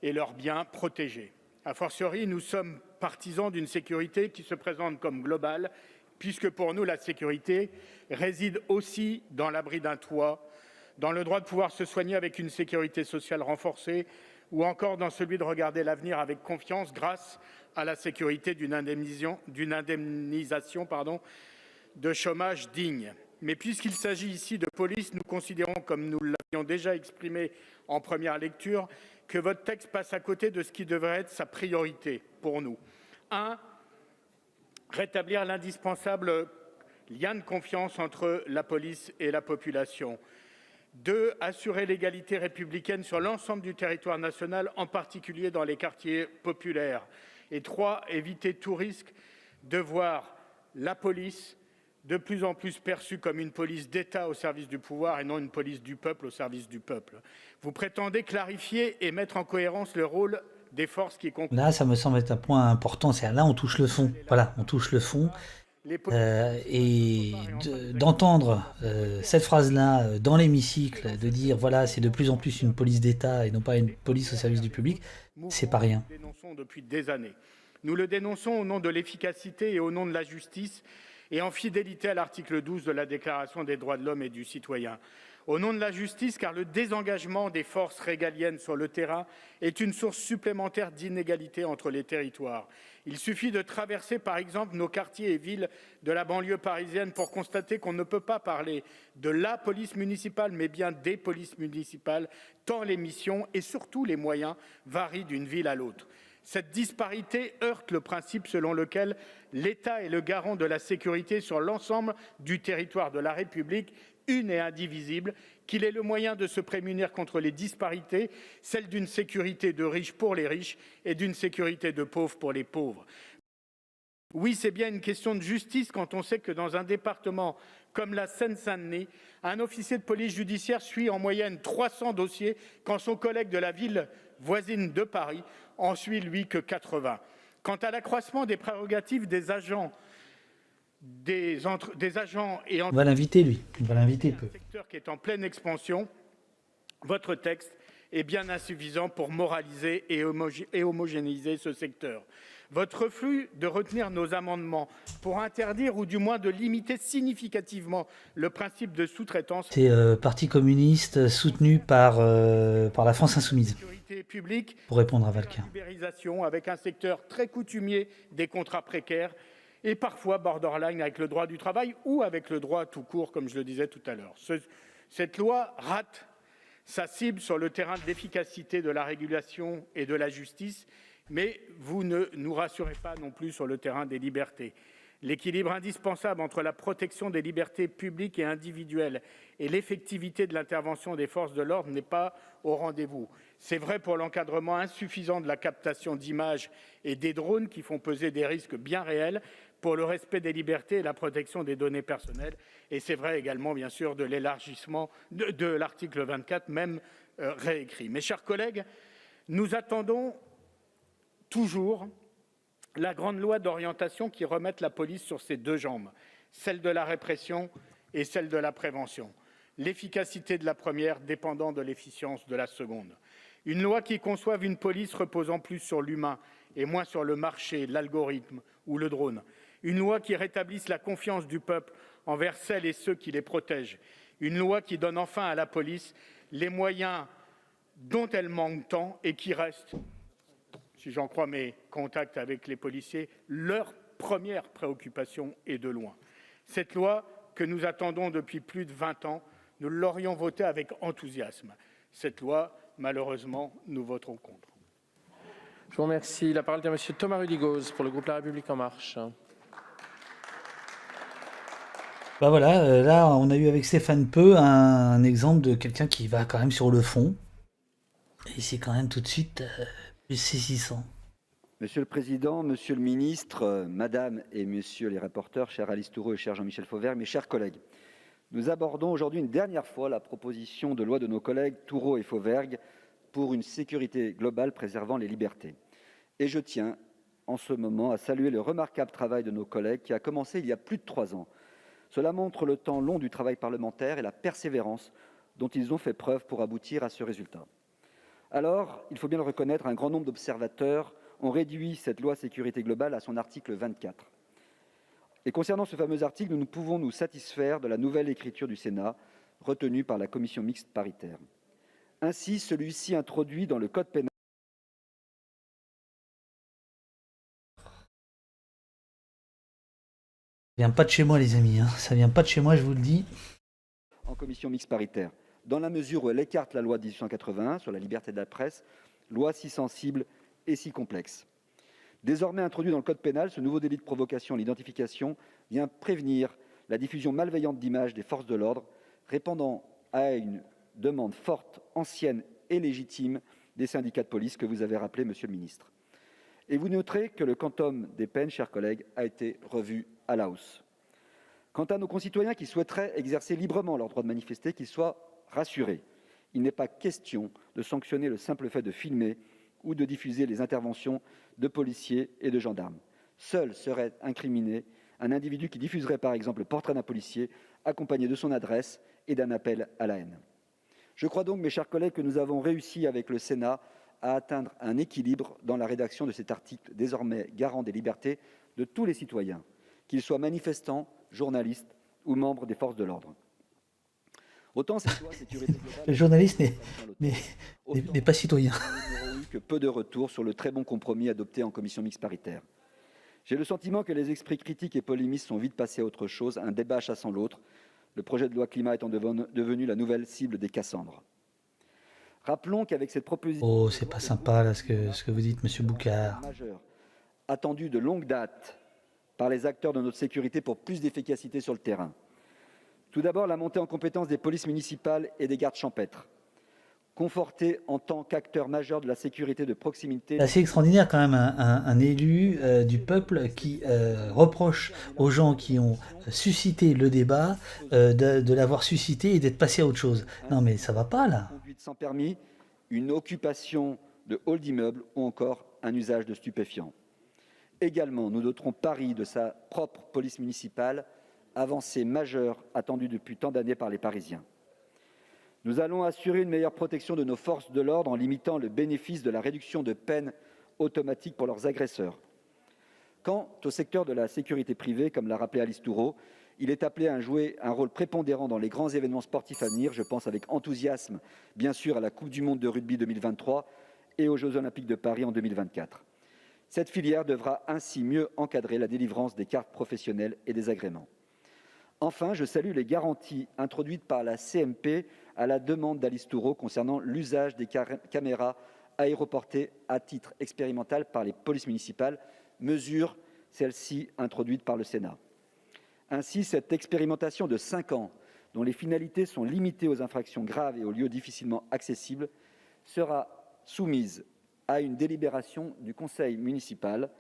et leurs biens protégés. A fortiori, nous sommes partisans d'une sécurité qui se présente comme globale, puisque pour nous, la sécurité réside aussi dans l'abri d'un toit, dans le droit de pouvoir se soigner avec une sécurité sociale renforcée ou encore dans celui de regarder l'avenir avec confiance grâce à la sécurité d'une indemnisation de chômage digne. Mais puisqu'il s'agit ici de police, nous considérons, comme nous l'avions déjà exprimé en première lecture, que votre texte passe à côté de ce qui devrait être sa priorité pour nous. 1. Rétablir l'indispensable lien de confiance entre la police et la population. 2. Assurer l'égalité républicaine sur l'ensemble du territoire national, en particulier dans les quartiers populaires. Et 3. Éviter tout risque de voir la police de plus en plus perçue comme une police d'État au service du pouvoir et non une police du peuple au service du peuple. Vous prétendez clarifier et mettre en cohérence le rôle des forces qui concourent. Là, ça me semble être un point important. C'est là, on touche le fond. Voilà, on touche le fond. Et d'entendre cette phrase-là dans l'hémicycle, de dire voilà, c'est de plus en plus une police d'État et non pas une police au service du public, c'est pas rien. Nous le dénonçons depuis des années. Nous le dénonçons au nom de l'efficacité et au nom de la justice et en fidélité à l'article 12 de la Déclaration des droits de l'homme et du citoyen. Au nom de la justice, car le désengagement des forces régaliennes sur le terrain est une source supplémentaire d'inégalité entre les territoires. Il suffit de traverser, par exemple, nos quartiers et villes de la banlieue parisienne pour constater qu'on ne peut pas parler de la police municipale, mais bien des polices municipales, tant les missions et surtout les moyens varient d'une ville à l'autre. Cette disparité heurte le principe selon lequel l'État est le garant de la sécurité sur l'ensemble du territoire de la République, une et indivisible, qu'il est le moyen de se prémunir contre les disparités, celle d'une sécurité de riches pour les riches et d'une sécurité de pauvres pour les pauvres. Oui, c'est bien une question de justice quand on sait que dans un département comme la Seine-Saint-Denis, un officier de police judiciaire suit en moyenne 300 dossiers quand son collègue de la ville voisine de Paris en suit, lui, que 80. Quant à l'accroissement des prérogatives des agents et On va l'inviter, lui. On va l'inviter peu. Un secteur qui est en pleine expansion, votre texte est bien insuffisant pour moraliser et homogénéiser ce secteur. Votre refus de retenir nos amendements pour interdire ou du moins de limiter significativement le principe de sous-traitance. C'est Parti communiste soutenu par la France Insoumise. Pour répondre à Valquin. Libérisation avec un secteur très coutumier des contrats précaires et parfois borderline avec le droit du travail ou avec le droit tout court, comme je le disais tout à l'heure. Cette loi rate sa cible sur le terrain de l'efficacité de la régulation et de la justice, mais vous ne nous rassurez pas non plus sur le terrain des libertés. L'équilibre indispensable entre la protection des libertés publiques et individuelles et l'effectivité de l'intervention des forces de l'ordre n'est pas au rendez-vous. C'est vrai pour l'encadrement insuffisant de la captation d'images et des drones qui font peser des risques bien réels pour le respect des libertés et la protection des données personnelles. Et c'est vrai également, bien sûr, de l'élargissement de l'article 24, même réécrit. Mes chers collègues, nous attendons toujours la grande loi d'orientation qui remette la police sur ses deux jambes, celle de la répression et celle de la prévention. L'efficacité de la première dépendant de l'efficience de la seconde. Une loi qui conçoive une police reposant plus sur l'humain et moins sur le marché, l'algorithme ou le drone. Une loi qui rétablisse la confiance du peuple envers celles et ceux qui les protègent. Une loi qui donne enfin à la police les moyens dont elle manque tant et qui reste, si j'en crois mes contacts avec les policiers, leur première préoccupation est de loin. Cette loi que nous attendons depuis plus de 20 ans, nous l'aurions votée avec enthousiasme. Cette loi, malheureusement, nous voterons contre. Je vous remercie. La parole est à monsieur Thomas Rudigoz pour le groupe La République En Marche. Bah voilà, là on a eu avec Stéphane Peu un exemple de quelqu'un qui va quand même sur le fond. Et c'est quand même tout de suite plus saisissant. Monsieur le Président, Monsieur le Ministre, Madame et Messieurs les rapporteurs, cher Alice Toureau et cher Jean-Michel Fauvergue, mes chers collègues, nous abordons aujourd'hui une dernière fois la proposition de loi de nos collègues Toureau et Fauvergue pour une sécurité globale préservant les libertés. Et je tiens, en ce moment, à saluer le remarquable travail de nos collègues qui a commencé il y a plus de 3 ans. Cela montre le temps long du travail parlementaire et la persévérance dont ils ont fait preuve pour aboutir à ce résultat. Alors, il faut bien le reconnaître, un grand nombre d'observateurs ont réduit cette loi sécurité globale à son article 24. Et concernant ce fameux article, nous ne pouvons nous satisfaire de la nouvelle écriture du Sénat, retenue par la commission mixte paritaire. Ainsi, celui-ci introduit dans le Code pénal Ça vient pas de chez moi, les amis, hein. Ça vient pas de chez moi, je vous le dis. En commission mixte paritaire, dans la mesure où elle écarte la loi de 1881 sur la liberté de la presse, loi si sensible et si complexe. Désormais introduit dans le Code pénal, ce nouveau délit de provocation à l'identification vient prévenir la diffusion malveillante d'images des forces de l'ordre, répondant à une demande forte, ancienne et légitime des syndicats de police que vous avez rappelé, Monsieur le Ministre. Et vous noterez que le quantum des peines, chers collègues, a été revu à la hausse. Quant à nos concitoyens qui souhaiteraient exercer librement leur droit de manifester, qu'ils soient rassurés. Il n'est pas question de sanctionner le simple fait de filmer ou de diffuser les interventions de policiers et de gendarmes. Seul serait incriminé un individu qui diffuserait par exemple le portrait d'un policier accompagné de son adresse et d'un appel à la haine. Je crois donc, mes chers collègues, que nous avons réussi avec le Sénat à atteindre un équilibre dans la rédaction de cet article désormais garant des libertés de tous les citoyens, qu'ils soient manifestants, journalistes ou membres des forces de l'ordre. Autant cette loi sécurité globale... Le journaliste n'est pas citoyen. Nous n'aurons eu que peu de retours sur le très bon compromis adopté en commission mixte paritaire. J'ai le sentiment que les esprits critiques et polémistes sont vite passés à autre chose, un débat chassant l'autre, le projet de loi climat étant devenu la nouvelle cible des Cassandres. Rappelons qu'avec cette proposition... Oh, c'est pas sympa là, ce que vous dites, monsieur Boucard. Attendu de longue date par les acteurs de notre sécurité pour plus d'efficacité sur le terrain. Tout d'abord, la montée en compétence des polices municipales et des gardes champêtres, confortés en tant qu'acteurs majeurs de la sécurité de proximité. C'est assez extraordinaire quand même, un élu du peuple qui reproche aux gens qui ont suscité le débat de l'avoir suscité et d'être passé à autre chose. Non mais ça va pas là. Conduite sans permis, une occupation de hall d'immeuble ou encore un usage de stupéfiants. Également, nous doterons Paris de sa propre police municipale, avancée majeure attendue depuis tant d'années par les Parisiens. Nous allons assurer une meilleure protection de nos forces de l'ordre en limitant le bénéfice de la réduction de peine automatique pour leurs agresseurs. Quant au secteur de la sécurité privée, comme l'a rappelé Alice Toureau, il est appelé à jouer un rôle prépondérant dans les grands événements sportifs à venir. Je pense avec enthousiasme, bien sûr, à la Coupe du monde de rugby 2023 et aux Jeux olympiques de Paris en 2024. Cette filière devra ainsi mieux encadrer la délivrance des cartes professionnelles et des agréments. Enfin, je salue les garanties introduites par la CMP à la demande d'Alice Toureau concernant l'usage des caméras aéroportées à titre expérimental par les polices municipales, mesure celle-ci introduite par le Sénat. Ainsi, cette expérimentation de 5 ans, dont les finalités sont limitées aux infractions graves et aux lieux difficilement accessibles, sera soumise à une délibération du conseil municipal.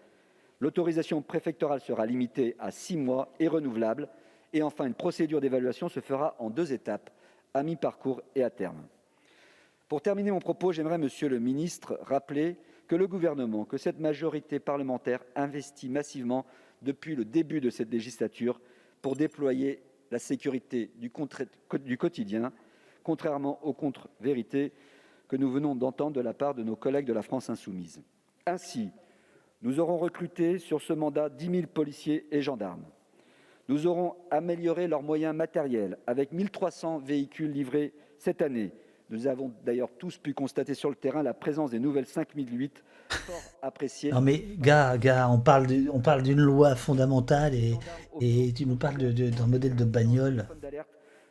L'autorisation préfectorale sera limitée à 6 mois et renouvelable. Et enfin, une procédure d'évaluation se fera en 2 étapes, à mi-parcours et à terme. Pour terminer mon propos, j'aimerais, Monsieur le ministre, rappeler que le gouvernement, que cette majorité parlementaire investit massivement depuis le début de cette législature pour déployer la sécurité du quotidien, contrairement aux contre-vérités que nous venons d'entendre de la part de nos collègues de la France insoumise. Ainsi, nous aurons recruté sur ce mandat 10 000 policiers et gendarmes. Nous aurons amélioré leurs moyens matériels avec 1 300 véhicules livrés cette année. Nous avons d'ailleurs tous pu constater sur le terrain la présence des nouvelles 5008, fort appréciées. Non mais, gars, on parle d'une loi fondamentale et tu nous parles d'un modèle de bagnole.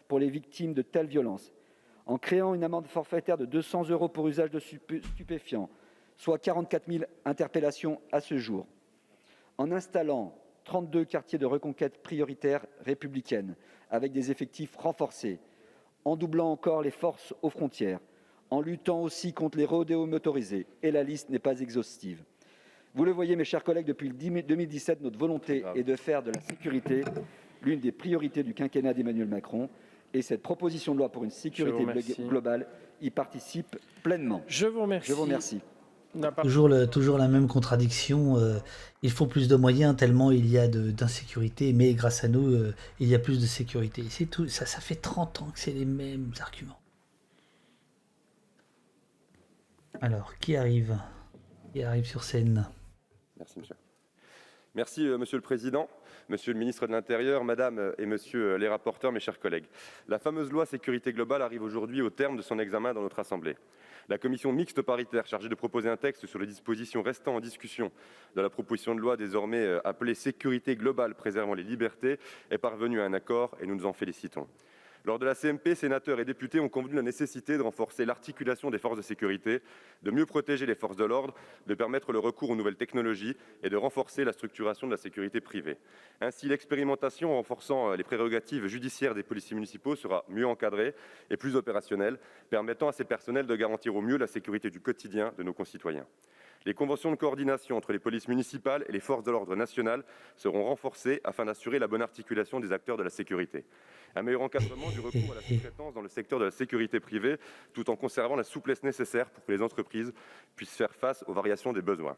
Pour les victimes de telles violences, en créant une amende forfaitaire de 200 € pour usage de stupéfiants, soit 44 000 interpellations à ce jour, en installant 32 quartiers de reconquête prioritaires républicaines avec des effectifs renforcés, en doublant encore les forces aux frontières, en luttant aussi contre les rodéos motorisés, et la liste n'est pas exhaustive. Vous le voyez, mes chers collègues, depuis 2017, notre volonté est de faire de la sécurité l'une des priorités du quinquennat d'Emmanuel Macron, et cette proposition de loi pour une sécurité globale y participe pleinement. Je vous remercie. Je vous remercie. Toujours la même contradiction. Il faut plus de moyens tellement il y a d'insécurité, mais grâce à nous, il y a plus de sécurité. C'est tout. Ça fait 30 ans que c'est les mêmes arguments. Alors, qui arrive sur scène? Merci, monsieur. Merci, monsieur le Président, monsieur le ministre de l'Intérieur, madame et monsieur les rapporteurs, mes chers collègues. La fameuse loi sécurité globale arrive aujourd'hui au terme de son examen dans notre Assemblée. La commission mixte paritaire chargée de proposer un texte sur les dispositions restant en discussion de la proposition de loi désormais appelée sécurité globale préservant les libertés est parvenue à un accord et nous nous en félicitons. Lors de la CMP, sénateurs et députés ont convenu de la nécessité de renforcer l'articulation des forces de sécurité, de mieux protéger les forces de l'ordre, de permettre le recours aux nouvelles technologies et de renforcer la structuration de la sécurité privée. Ainsi, l'expérimentation renforçant les prérogatives judiciaires des policiers municipaux sera mieux encadrée et plus opérationnelle, permettant à ces personnels de garantir au mieux la sécurité du quotidien de nos concitoyens. Les conventions de coordination entre les polices municipales et les forces de l'ordre nationales seront renforcées afin d'assurer la bonne articulation des acteurs de la sécurité. Un meilleur encadrement du recours à la sous-traitance dans le secteur de la sécurité privée, tout en conservant la souplesse nécessaire pour que les entreprises puissent faire face aux variations des besoins.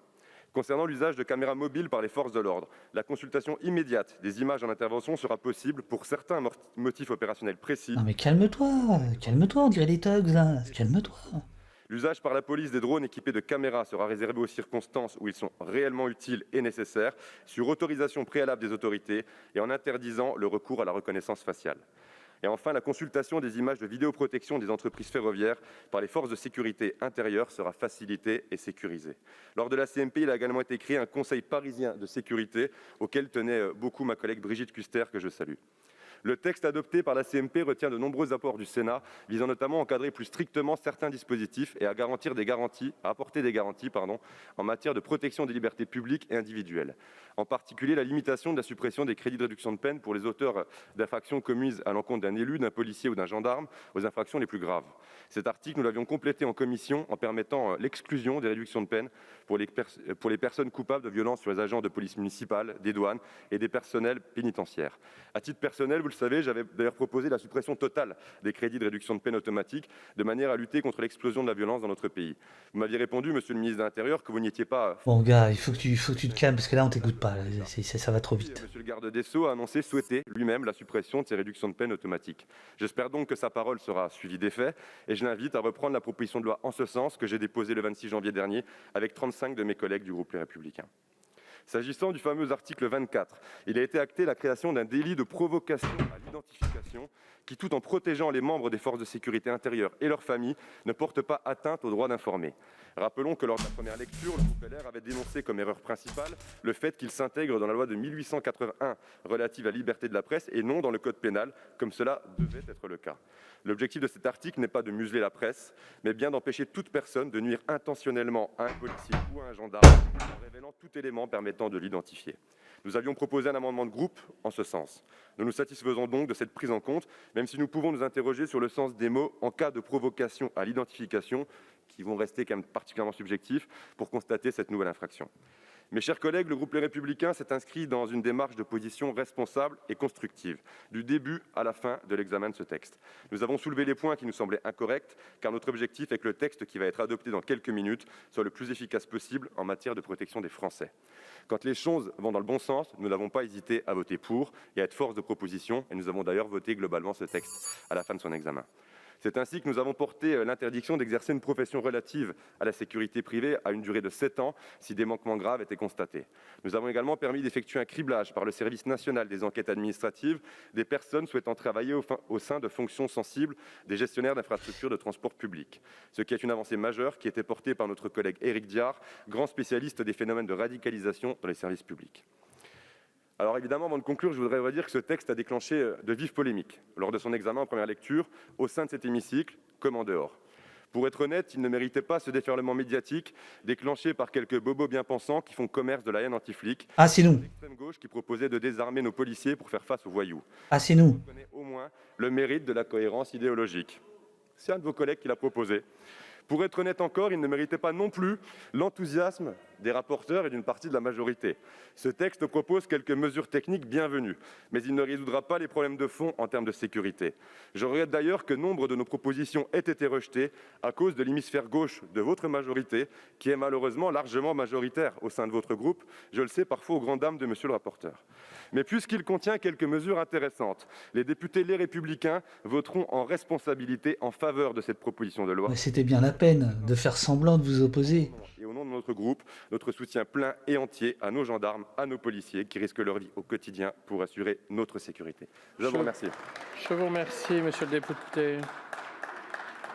Concernant l'usage de caméras mobiles par les forces de l'ordre, la consultation immédiate des images en intervention sera possible pour certains motifs opérationnels précis. Non mais calme-toi, on dirait les thugs là, calme-toi. L'usage par la police des drones équipés de caméras sera réservé aux circonstances où ils sont réellement utiles et nécessaires, sur autorisation préalable des autorités et en interdisant le recours à la reconnaissance faciale. Et enfin, la consultation des images de vidéoprotection des entreprises ferroviaires par les forces de sécurité intérieure sera facilitée et sécurisée. Lors de la CMP, il a également été créé un conseil parisien de sécurité auquel tenait beaucoup ma collègue Brigitte Kuster, que je salue. Le texte adopté par la CMP retient de nombreux apports du Sénat, visant notamment à encadrer plus strictement certains dispositifs et à apporter des garanties en matière de protection des libertés publiques et individuelles. En particulier, la limitation de la suppression des crédits de réduction de peine pour les auteurs d'infractions commises à l'encontre d'un élu, d'un policier ou d'un gendarme aux infractions les plus graves. Cet article, nous l'avions complété en commission en permettant l'exclusion des réductions de peine pour les personnes coupables de violences sur les agents de police municipale, des douanes et des personnels pénitentiaires. À titre personnel, vous le savez, j'avais d'ailleurs proposé la suppression totale des crédits de réduction de peine automatique de manière à lutter contre l'explosion de la violence dans notre pays. Vous m'aviez répondu, monsieur le ministre de l'Intérieur, que vous n'y étiez pas... Bon gars, il faut que tu te calmes parce que là on t'écoute pas, ça va trop vite. Monsieur le garde des Sceaux a annoncé souhaiter lui-même la suppression de ces réductions de peine automatiques. J'espère donc que sa parole sera suivie des faits et je l'invite à reprendre la proposition de loi en ce sens que j'ai déposée le 26 janvier dernier avec 35 de mes collègues du groupe Les Républicains. S'agissant du fameux article 24, il a été acté la création d'un délit de provocation à l'identification qui, tout en protégeant les membres des forces de sécurité intérieure et leurs familles, ne porte pas atteinte au droit d'informer. Rappelons que lors de la première lecture, le groupe LR avait dénoncé comme erreur principale le fait qu'il s'intègre dans la loi de 1881 relative à la liberté de la presse et non dans le code pénal, comme cela devait être le cas. L'objectif de cet article n'est pas de museler la presse, mais bien d'empêcher toute personne de nuire intentionnellement à un policier ou à un gendarme en révélant tout élément permettant de l'identifier. Nous avions proposé un amendement de groupe en ce sens. Nous nous satisfaisons donc de cette prise en compte, même si nous pouvons nous interroger sur le sens des mots « en cas de provocation à l'identification », qui vont rester quand même particulièrement subjectifs pour constater cette nouvelle infraction. Mes chers collègues, le groupe Les Républicains s'est inscrit dans une démarche de position responsable et constructive, du début à la fin de l'examen de ce texte. Nous avons soulevé les points qui nous semblaient incorrects, car notre objectif est que le texte qui va être adopté dans quelques minutes soit le plus efficace possible en matière de protection des Français. Quand les choses vont dans le bon sens, nous n'avons pas hésité à voter pour et à être force de proposition, et nous avons d'ailleurs voté globalement ce texte à la fin de son examen. C'est ainsi que nous avons porté l'interdiction d'exercer une profession relative à la sécurité privée à une durée de 7 ans si des manquements graves étaient constatés. Nous avons également permis d'effectuer un criblage par le service national des enquêtes administratives des personnes souhaitant travailler au sein de fonctions sensibles des gestionnaires d'infrastructures de transport public, ce qui est une avancée majeure qui était portée par notre collègue Éric Diard, grand spécialiste des phénomènes de radicalisation dans les services publics. Alors évidemment, avant de conclure, je voudrais redire que ce texte a déclenché de vives polémiques lors de son examen en première lecture, au sein de cet hémicycle comme en dehors. Pour être honnête, il ne méritait pas ce déferlement médiatique déclenché par quelques bobos bien pensants qui font commerce de la haine anti-flic. Ah, c'est nous. L'extrême gauche qui proposait de désarmer nos policiers pour faire face aux voyous. Ah, c'est nous. On connaît au moins le mérite de la cohérence idéologique. C'est un de vos collègues qui l'a proposé. Pour être honnête encore, il ne méritait pas non plus l'enthousiasme des rapporteurs et d'une partie de la majorité. Ce texte propose quelques mesures techniques bienvenues, mais il ne résoudra pas les problèmes de fond en termes de sécurité. Je regrette d'ailleurs que nombre de nos propositions aient été rejetées à cause de l'hémisphère gauche de votre majorité, qui est malheureusement largement majoritaire au sein de votre groupe, je le sais parfois aux grandes dames de monsieur le rapporteur. Mais puisqu'il contient quelques mesures intéressantes, les députés Les Républicains voteront en responsabilité en faveur de cette proposition de loi. Mais c'était bien la peine de faire semblant de vous opposer. Et au nom de notre groupe, notre soutien plein et entier à nos gendarmes, à nos policiers qui risquent leur vie au quotidien pour assurer notre sécurité. Je vous remercie. Je vous remercie, monsieur le député.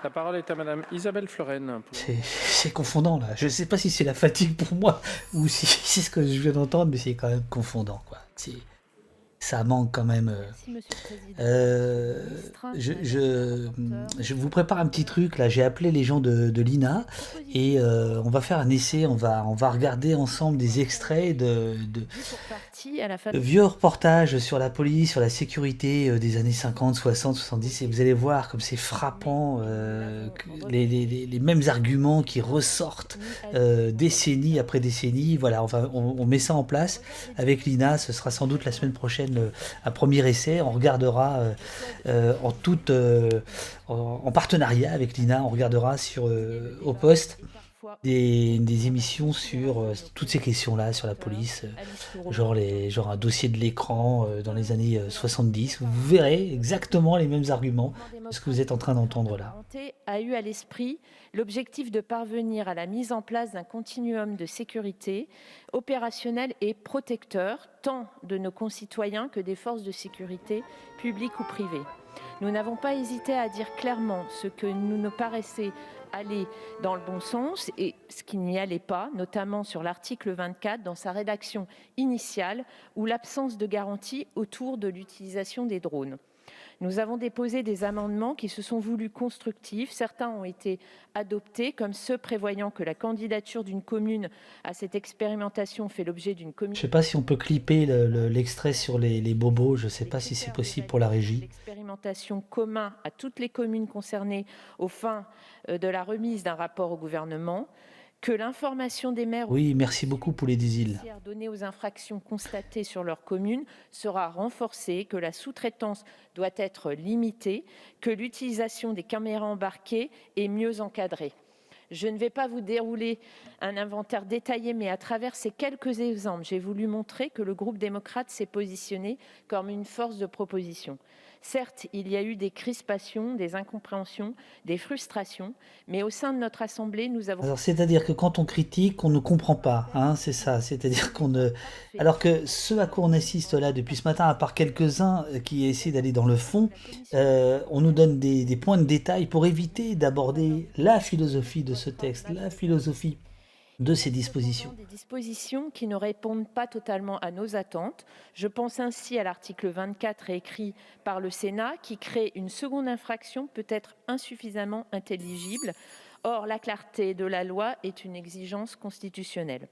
La parole est à madame Isabelle Florennes. C'est confondant là. Je ne sais pas si c'est la fatigue pour moi ou si c'est ce que je viens d'entendre, mais c'est quand même confondant, quoi. Ça manque quand même. Je vous prépare un petit truc là. J'ai appelé les gens de l'INA et on va faire un essai. On va regarder ensemble des extraits de vieux reportages sur la police, sur la sécurité des années 50, 60, 70. Et vous allez voir comme c'est frappant les mêmes arguments qui ressortent décennie après décennie. Voilà, on met ça en place avec l'INA. Ce sera sans doute la semaine prochaine un premier essai. On regardera en partenariat avec l'INA, on regardera au poste des émissions sur toutes ces questions-là, sur la police, genre un dossier de l'écran dans les années 70. Vous verrez exactement les mêmes arguments de ce que vous êtes en train d'entendre là. A eu à l'esprit l'objectif de parvenir à la mise en place d'un continuum de sécurité opérationnel et protecteur, tant de nos concitoyens que des forces de sécurité publiques ou privées. Nous n'avons pas hésité à dire clairement ce que nous paraissait aller dans le bon sens et ce qui n'y allait pas, notamment sur l'article 24 dans sa rédaction initiale ou l'absence de garantie autour de l'utilisation des drones. Nous avons déposé des amendements qui se sont voulus constructifs. Certains ont été adoptés, comme ceux prévoyant que la candidature d'une commune à cette expérimentation fait l'objet d'une commission. Je ne sais pas si on peut clipper l'extrait sur les bobos. Je ne sais pas si c'est possible pour la régie. L'expérimentation commune à toutes les communes concernées aux fins de la remise d'un rapport au gouvernement. Que l'information des maires oui, merci beaucoup pour les désiles données aux infractions constatées sur leur commune sera renforcée, que la sous-traitance doit être limitée, que l'utilisation des caméras embarquées est mieux encadrée. Je ne vais pas vous dérouler un inventaire détaillé, mais à travers ces quelques exemples, j'ai voulu montrer que le groupe démocrate s'est positionné comme une force de proposition. Certes, il y a eu des crispations, des incompréhensions, des frustrations, mais au sein de notre Assemblée, nous avons... Alors, c'est-à-dire que quand on critique, on ne comprend pas, hein, c'est ça. C'est-à-dire qu'on ne... Alors que ce à quoi on assiste là depuis ce matin, à part quelques-uns qui essaient d'aller dans le fond, on nous donne des points de détail pour éviter d'aborder la philosophie de ce texte, la philosophie de ces dispositions. Des dispositions qui ne répondent pas totalement à nos attentes. Je pense ainsi à l'article 24 écrit par le Sénat qui crée une seconde infraction peut-être insuffisamment intelligible. Or, la clarté de la loi est une exigence constitutionnelle.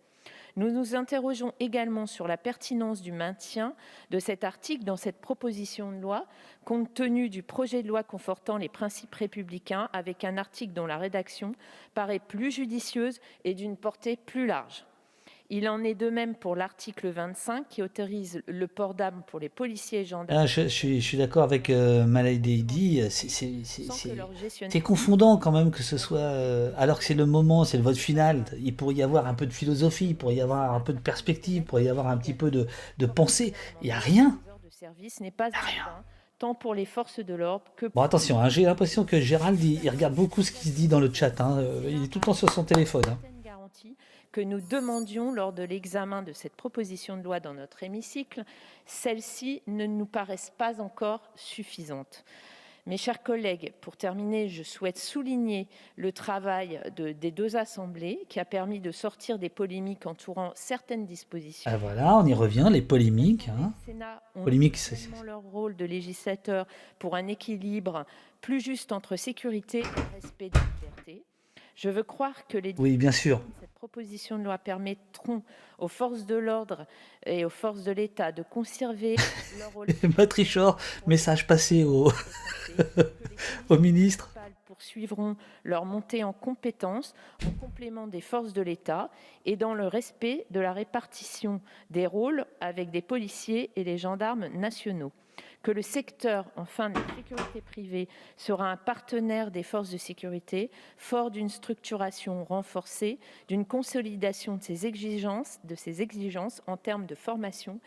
Nous nous interrogeons également sur la pertinence du maintien de cet article dans cette proposition de loi, compte tenu du projet de loi confortant les principes républicains, avec un article dont la rédaction paraît plus judicieuse et d'une portée plus large. Il en est de même pour l'article 25 qui autorise le port d'armes pour les policiers et gendarmes. Ah, je suis d'accord avec Malay Deidi, c'est confondant quand même que ce soit... alors que c'est le moment, c'est le vote final, il pourrait y avoir un peu de philosophie, il pourrait y avoir un peu de perspective, il pourrait y avoir un petit peu de pensée. Il n'y a rien. De service n'est pas rien. Tant pour les forces de l'ordre que pour... Bon, attention, hein, j'ai l'impression que Gérald, il regarde beaucoup ce qui se dit dans le chat. Hein, il est tout le temps sur son téléphone. Hein. Que nous demandions lors de l'examen de cette proposition de loi dans notre hémicycle, celles-ci ne nous paraissent pas encore suffisantes. Mes chers collègues, pour terminer, je souhaite souligner le travail des deux assemblées qui a permis de sortir des polémiques entourant certaines dispositions. Ah voilà, on y revient, les polémiques. Hein. Les Sénats ont polémiques, leur rôle de législateur pour un équilibre plus juste entre sécurité et respect des libertés. Je veux croire que les oui, bien sûr. cette proposition de loi permettront aux forces de l'ordre et aux forces de l'État de conserver leur rôle. Matrichor, message passé au ministre. Poursuivront leur montée en compétences en complément des forces de l'État et dans le respect de la répartition des rôles avec des policiers et les gendarmes nationaux. Que le secteur, enfin, de la sécurité privée sera un partenaire des forces de sécurité, fort d'une structuration renforcée, d'une consolidation de ses exigences en termes de formation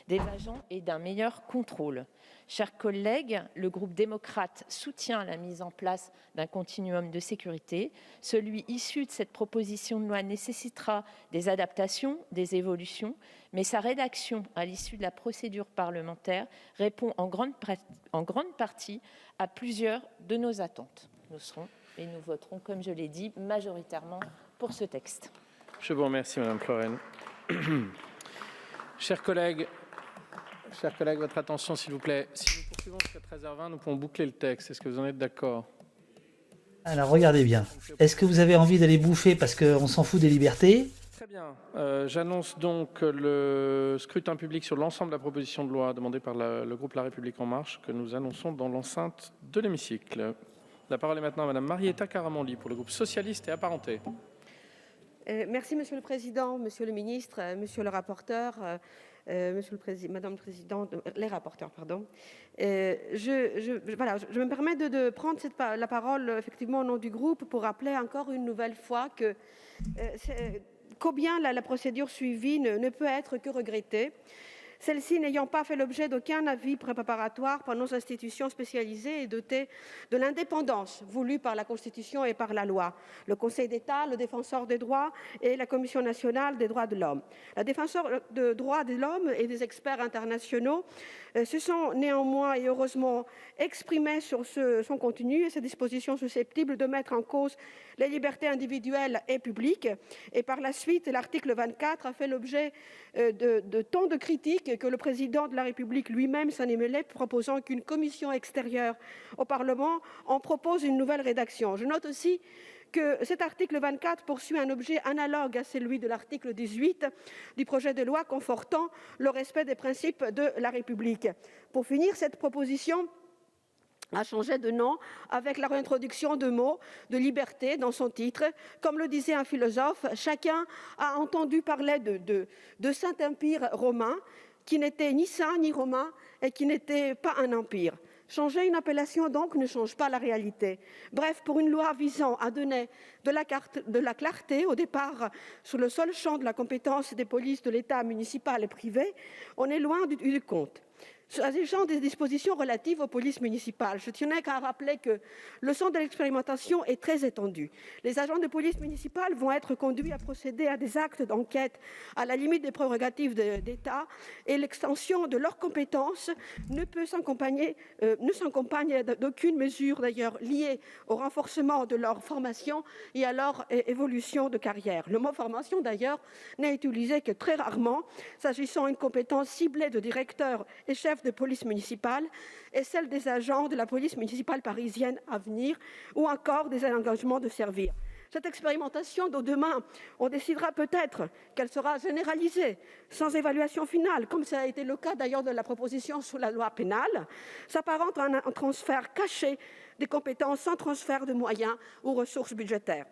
des agents et d'un meilleur contrôle. Chers collègues, le groupe démocrate soutient la mise en place d'un continuum de sécurité. Celui issu de cette proposition de loi nécessitera des adaptations, des évolutions, mais sa rédaction à l'issue de la procédure parlementaire répond en grande partie à plusieurs de nos attentes. Nous serons et nous voterons, comme je l'ai dit, majoritairement pour ce texte. Je vous remercie, Madame Florennes. Chers collègues, votre attention, s'il vous plaît. Si nous poursuivons jusqu'à 13h20, nous pouvons boucler le texte. Est-ce que vous en êtes d'accord? Alors, regardez bien. Est-ce que vous avez envie d'aller bouffer parce qu'on s'en fout des libertés? Très bien. J'annonce donc le scrutin public sur l'ensemble de la proposition de loi demandée par le groupe La République En Marche, que nous annonçons dans l'enceinte de l'hémicycle. La parole est maintenant à Madame Marietta Karamanli pour le groupe socialiste et apparenté. Merci, Monsieur le Président, Monsieur le Ministre, Monsieur le rapporteur, Madame le Président, les rapporteurs, pardon. Je me permets de prendre la parole effectivement au nom du groupe pour rappeler encore une nouvelle fois que combien la procédure suivie ne peut être que regrettée. Celle-ci n'ayant pas fait l'objet d'aucun avis préparatoire par nos institutions spécialisées et dotées de l'indépendance voulue par la Constitution et par la loi, le Conseil d'État, le Défenseur des droits et la Commission nationale des droits de l'homme. La Défenseur des droits de l'homme et des experts internationaux se sont néanmoins et heureusement exprimés sur son contenu et ses dispositions susceptibles de mettre en cause les libertés individuelles et publiques. Et par la suite, l'article 24 a fait l'objet de tant de critiques que le président de la République lui-même s'en est mêlé, proposant qu'une commission extérieure au Parlement en propose une nouvelle rédaction. Je note aussi que cet article 24 poursuit un objet analogue à celui de l'article 18 du projet de loi confortant le respect des principes de la République. Pour finir, cette proposition a changé de nom avec la réintroduction de mots de liberté dans son titre. Comme le disait un philosophe, chacun a entendu parler de Saint-Empire romain, qui n'était ni saint ni romain et qui n'était pas un empire. Changer une appellation, donc, ne change pas la réalité. Bref, pour une loi visant à donner de la clarté au départ sur le seul champ de la compétence des polices de l'État municipal et privé, on est loin du compte. S'agissant des dispositions relatives aux polices municipales, je tenais à rappeler que le champ de l'expérimentation est très étendu. Les agents de police municipale vont être conduits à procéder à des actes d'enquête à la limite des prérogatives d'État et l'extension de leurs compétences ne s'accompagne d'aucune mesure d'ailleurs liée au renforcement de leur formation et à leur évolution de carrière. Le mot formation d'ailleurs n'est utilisé que très rarement, s'agissant d'une compétence ciblée de directeur et chef de police municipale et celle des agents de la police municipale parisienne à venir ou encore des engagements de servir. Cette expérimentation, dont demain on décidera peut-être qu'elle sera généralisée, sans évaluation finale, comme ça a été le cas d'ailleurs de la proposition sur la loi pénale, s'apparente à un transfert caché des compétences sans transfert de moyens ou ressources budgétaires.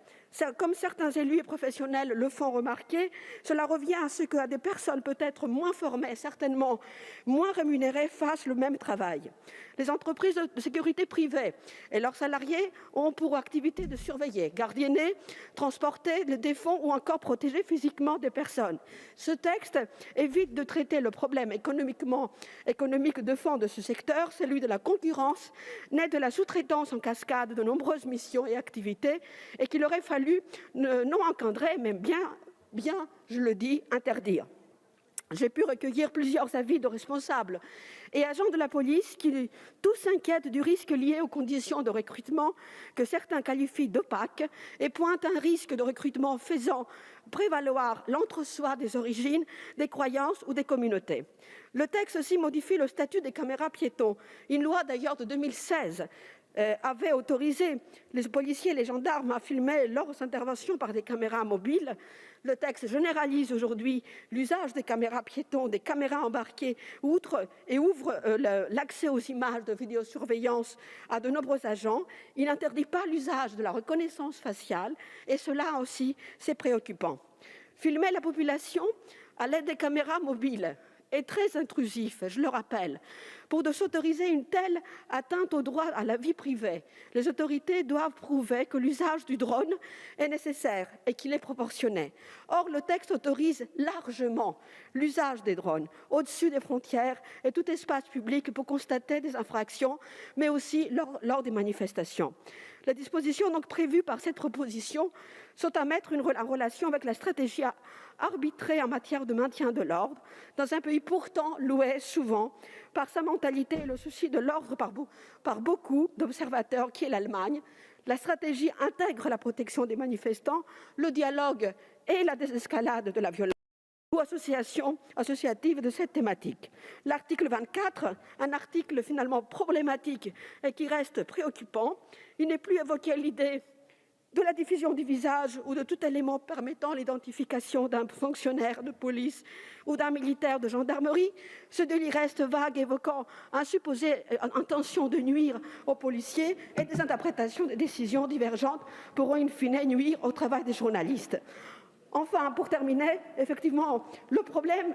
Comme certains élus et professionnels le font remarquer, cela revient à ce que des personnes peut-être moins formées, certainement moins rémunérées, fassent le même travail. Les entreprises de sécurité privée et leurs salariés ont pour activité de surveiller, gardienner, transporter des fonds ou encore protéger physiquement des personnes. Ce texte évite de traiter le problème économique de fond de ce secteur, celui de la concurrence, né de la sous-traitance en cascade de nombreuses missions et activités, et qu'il aurait fallu non encadrer, mais bien, je le dis, interdire. J'ai pu recueillir plusieurs avis de responsables et agents de la police qui tous s'inquiètent du risque lié aux conditions de recrutement que certains qualifient d'opaques et pointent un risque de recrutement faisant prévaloir l'entre-soi des origines, des croyances ou des communautés. Le texte aussi modifie le statut des caméras piétons. Une loi d'ailleurs de 2016 avait autorisé les policiers et les gendarmes à filmer leurs interventions par des caméras mobiles. Le texte généralise aujourd'hui l'usage des caméras piétons, des caméras embarquées, et ouvre l'accès aux images de vidéosurveillance à de nombreux agents. Il n'interdit pas l'usage de la reconnaissance faciale, et cela aussi, c'est préoccupant. Filmer la population à l'aide des caméras mobiles est très intrusif, je le rappelle. Pour s'autoriser une telle atteinte au droit à la vie privée, les autorités doivent prouver que l'usage du drone est nécessaire et qu'il est proportionné. Or, le texte autorise largement l'usage des drones au-dessus des frontières et tout espace public pour constater des infractions, mais aussi lors des manifestations. Les dispositions donc prévues par cette proposition sont à mettre en relation avec la stratégie arbitrée en matière de maintien de l'ordre, dans un pays pourtant loué souvent par sa mentalité et le souci de l'ordre par beaucoup d'observateurs, qui est l'Allemagne. La stratégie intègre la protection des manifestants, le dialogue et la désescalade de la violence ou associative de cette thématique. L'article 24, un article finalement problématique et qui reste préoccupant, il n'est plus évoqué l'idée de la diffusion du visage ou de tout élément permettant l'identification d'un fonctionnaire de police ou d'un militaire de gendarmerie. Ce délit reste vague, évoquant un supposé intention de nuire aux policiers, et des interprétations des décisions divergentes pourront in fine nuire au travail des journalistes. Enfin, pour terminer, effectivement, le problème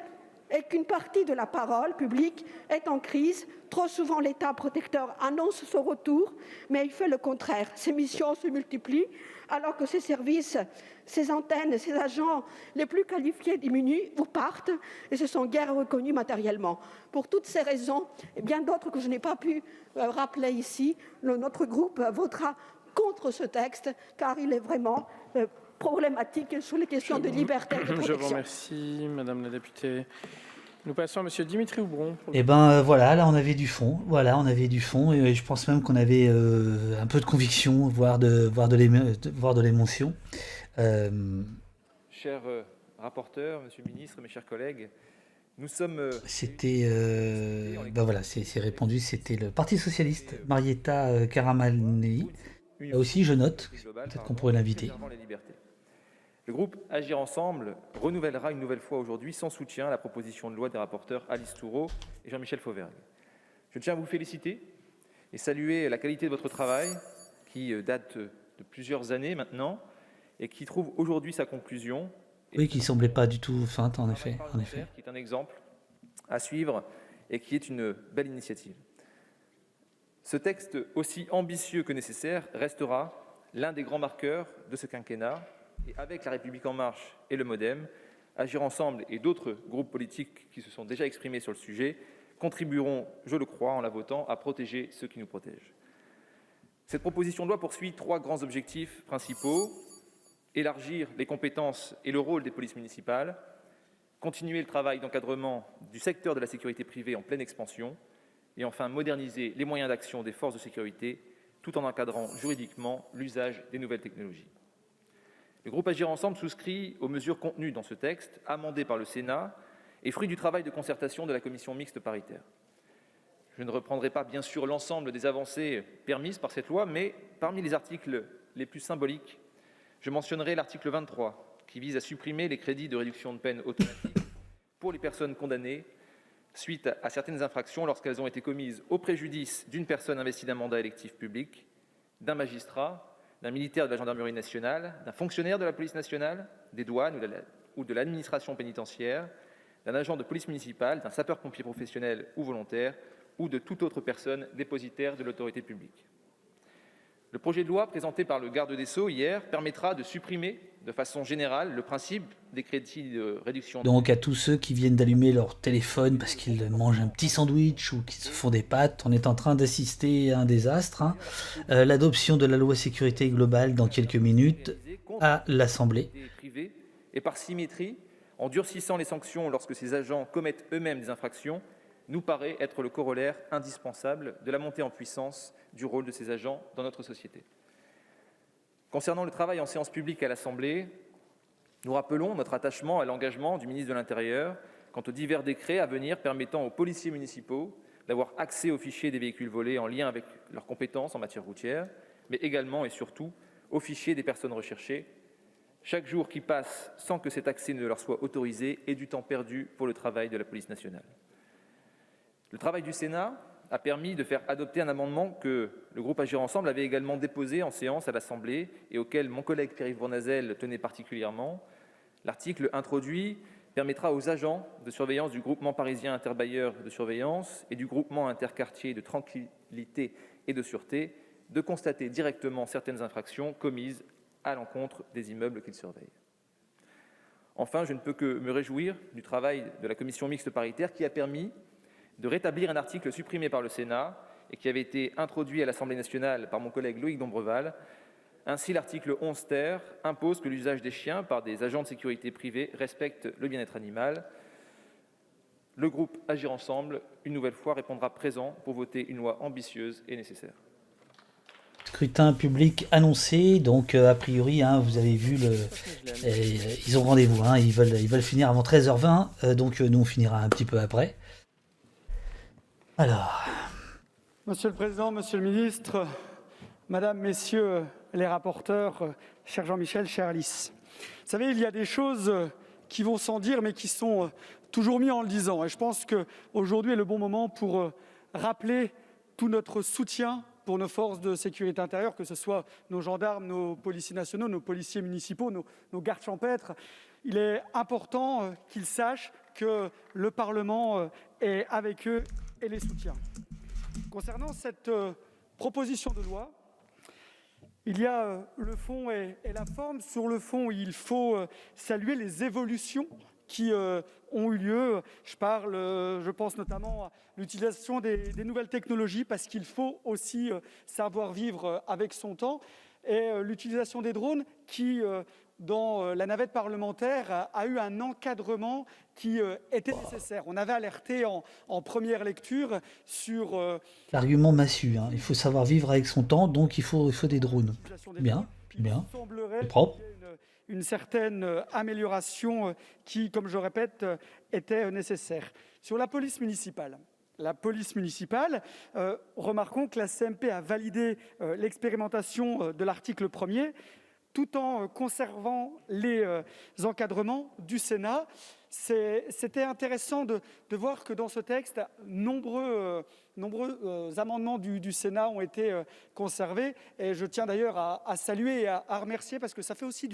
est qu'une partie de la parole publique est en crise. Trop souvent, l'État protecteur annonce son retour, mais il fait le contraire. Ses missions se multiplient, alors que ses services, ses antennes, ses agents les plus qualifiés diminuent ou partent et se sont guère reconnus matériellement. Pour toutes ces raisons, et bien d'autres que je n'ai pas pu rappeler ici, notre groupe votera contre ce texte, car il est vraiment problématique sur les questions de liberté et de protection. Je vous remercie, Madame la députée. Nous passons à Monsieur Dimitri Houbron. Eh ben voilà, là on avait du fond. Voilà, on avait du fond, et je pense même qu'on avait un peu de conviction, voire de l'émotion. Cher rapporteur, Monsieur le Ministre, mes chers collègues, nous sommes. C'était, ben voilà, c'est répondu. C'était le Parti socialiste, Marietta Caramanelli. Là aussi, je note. Peut-être qu'on pourrait l'inviter. Le groupe Agir Ensemble renouvellera une nouvelle fois aujourd'hui son soutien à la proposition de loi des rapporteurs Alice Thourot et Jean-Michel Fauvergue. Je tiens à vous féliciter et saluer la qualité de votre travail qui date de plusieurs années maintenant et qui trouve aujourd'hui sa conclusion. Oui, qui ne semblait pas du tout feinte, en effet. Qui est un exemple à suivre et qui est une belle initiative. Ce texte, aussi ambitieux que nécessaire, restera l'un des grands marqueurs de ce quinquennat. Et avec La République En Marche et le MoDem, Agir Ensemble et d'autres groupes politiques qui se sont déjà exprimés sur le sujet contribueront, je le crois, en la votant, à protéger ceux qui nous protègent. Cette proposition de loi poursuit 3 grands objectifs principaux: élargir les compétences et le rôle des polices municipales, continuer le travail d'encadrement du secteur de la sécurité privée en pleine expansion, et enfin moderniser les moyens d'action des forces de sécurité tout en encadrant juridiquement l'usage des nouvelles technologies. Le groupe Agir Ensemble souscrit aux mesures contenues dans ce texte, amendé par le Sénat et fruit du travail de concertation de la commission mixte paritaire. Je ne reprendrai pas, bien sûr, l'ensemble des avancées permises par cette loi, mais parmi les articles les plus symboliques, Je mentionnerai l'article 23, qui vise à supprimer les crédits de réduction de peine automatique pour les personnes condamnées suite à certaines infractions lorsqu'elles ont été commises au préjudice d'une personne investie d'un mandat électif public, d'un magistrat, d'un militaire de la gendarmerie nationale, d'un fonctionnaire de la police nationale, des douanes ou de l'administration pénitentiaire, d'un agent de police municipale, d'un sapeur-pompier professionnel ou volontaire, ou de toute autre personne dépositaire de l'autorité publique. Le projet de loi présenté par le garde des Sceaux hier permettra de supprimer de façon générale le principe des crédits de réduction. Donc à tous ceux qui viennent d'allumer leur téléphone parce qu'ils mangent un petit sandwich ou qu'ils se font des pâtes, on est en train d'assister à un désastre. L'adoption de la loi sécurité globale dans quelques minutes à l'Assemblée. Et par symétrie, en durcissant les sanctions lorsque ces agents commettent eux-mêmes des infractions, nous paraît être le corollaire indispensable de la montée en puissance du rôle de ces agents dans notre société. Concernant le travail en séance publique à l'Assemblée, nous rappelons notre attachement à l'engagement du ministre de l'Intérieur quant aux divers décrets à venir permettant aux policiers municipaux d'avoir accès aux fichiers des véhicules volés en lien avec leurs compétences en matière routière, mais également et surtout aux fichiers des personnes recherchées. Chaque jour qui passe sans que cet accès ne leur soit autorisé est du temps perdu pour le travail de la police nationale. Le travail du Sénat a permis de faire adopter un amendement que le groupe Agir Ensemble avait également déposé en séance à l'Assemblée et auquel mon collègue Pierre-Yves Bournazel tenait particulièrement. L'article introduit permettra aux agents de surveillance du groupement parisien interbailleurs de surveillance et du groupement interquartier de tranquillité et de sûreté de constater directement certaines infractions commises à l'encontre des immeubles qu'ils surveillent. Enfin, je ne peux que me réjouir du travail de la commission mixte paritaire qui a permis de rétablir un article supprimé par le Sénat et qui avait été introduit à l'Assemblée nationale par mon collègue Loïc Dombreval. Ainsi, l'article 11 ter impose que l'usage des chiens par des agents de sécurité privés respecte le bien-être animal. Le groupe Agir Ensemble, une nouvelle fois, répondra présent pour voter une loi ambitieuse et nécessaire. Scrutin public annoncé, donc a priori, vous avez vu, ils ont rendez-vous, ils veulent finir avant 13h20, donc nous on finira un petit peu après. Alors. Monsieur le Président, Monsieur le Ministre, Madame, Messieurs les rapporteurs, cher Jean-Michel, chère Alice. Vous savez, il y a des choses qui vont sans dire, mais qui sont toujours mises en le disant. Et je pense qu'aujourd'hui est le bon moment pour rappeler tout notre soutien pour nos forces de sécurité intérieure, que ce soit nos gendarmes, nos policiers nationaux, nos policiers municipaux, nos gardes champêtres. Il est important qu'ils sachent que le Parlement est avec eux et les soutient. Concernant cette proposition de loi, il y a le fond et la forme. Sur le fond, il faut saluer les évolutions qui ont eu lieu. Je pense notamment à l'utilisation des nouvelles technologies, parce qu'il faut aussi savoir vivre avec son temps, et l'utilisation des drones qui, dans la navette parlementaire, a eu un encadrement qui était nécessaire. On avait alerté en première lecture sur... L'argument massu, il faut savoir vivre avec son temps, donc il faut des drones. Bien, c'est propre. Une certaine amélioration qui, comme je répète, était nécessaire. Sur la police municipale, remarquons que la CMP a validé l'expérimentation de l'article 1er, tout en conservant les encadrements du Sénat. C'était intéressant de voir que dans ce texte, nombreux amendements du Sénat ont été conservés. Et je tiens d'ailleurs à saluer et à remercier, parce que ça fait aussi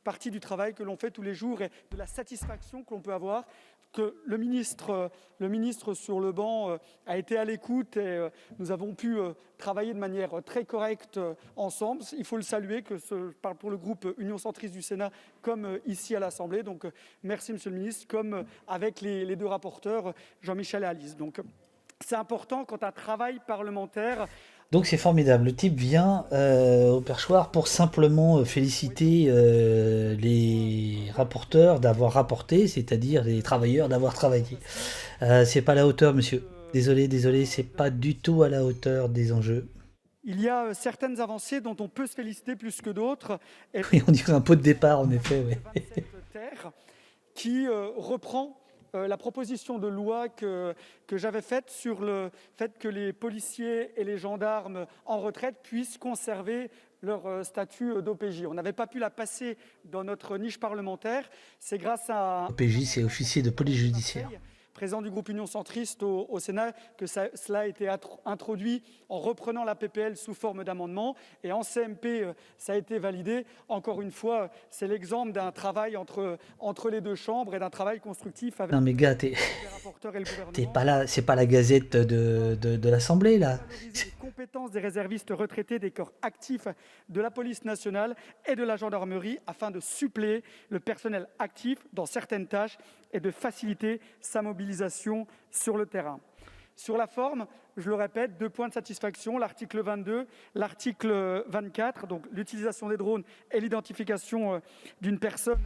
partie du travail que l'on fait tous les jours et de la satisfaction que l'on peut avoir, que le ministre sur le banc a été à l'écoute et nous avons pu travailler de manière très correcte ensemble. Il faut le saluer, que je parle pour le groupe Union Centriste du Sénat comme ici à l'Assemblée. Donc merci Monsieur le ministre, comme avec les deux rapporteurs, Jean-Michel et Alice. Donc c'est important quand un travail parlementaire... Donc c'est formidable, le type vient au perchoir pour simplement féliciter les rapporteurs d'avoir rapporté, c'est-à-dire les travailleurs d'avoir travaillé. C'est pas à la hauteur, monsieur. Désolé, c'est pas du tout à la hauteur des enjeux. Il y a certaines avancées dont on peut se féliciter plus que d'autres. Oui, on dirait un pot de départ, en effet. Ouais. Qui reprend la proposition de loi que j'avais faite sur le fait que les policiers et les gendarmes en retraite puissent conserver leur statut d'OPJ. On n'avait pas pu la passer dans notre niche parlementaire. C'est grâce à... OPJ, c'est officier de police judiciaire. Président du groupe Union Centriste au Sénat, que cela a été introduit en reprenant la PPL sous forme d'amendement. Et en CMP, ça a été validé. Encore une fois, c'est l'exemple d'un travail entre les deux chambres et d'un travail constructif avec Non mais gars, t'es pas là, c'est pas la gazette de l'Assemblée là. les compétences des réservistes retraités des corps actifs de la police nationale et de la gendarmerie afin de suppléer le personnel actif dans certaines tâches et de faciliter sa mobilisation sur le terrain. Sur la forme, je le répète, 2 points de satisfaction, l'article 22, l'article 24, donc l'utilisation des drones et l'identification d'une personne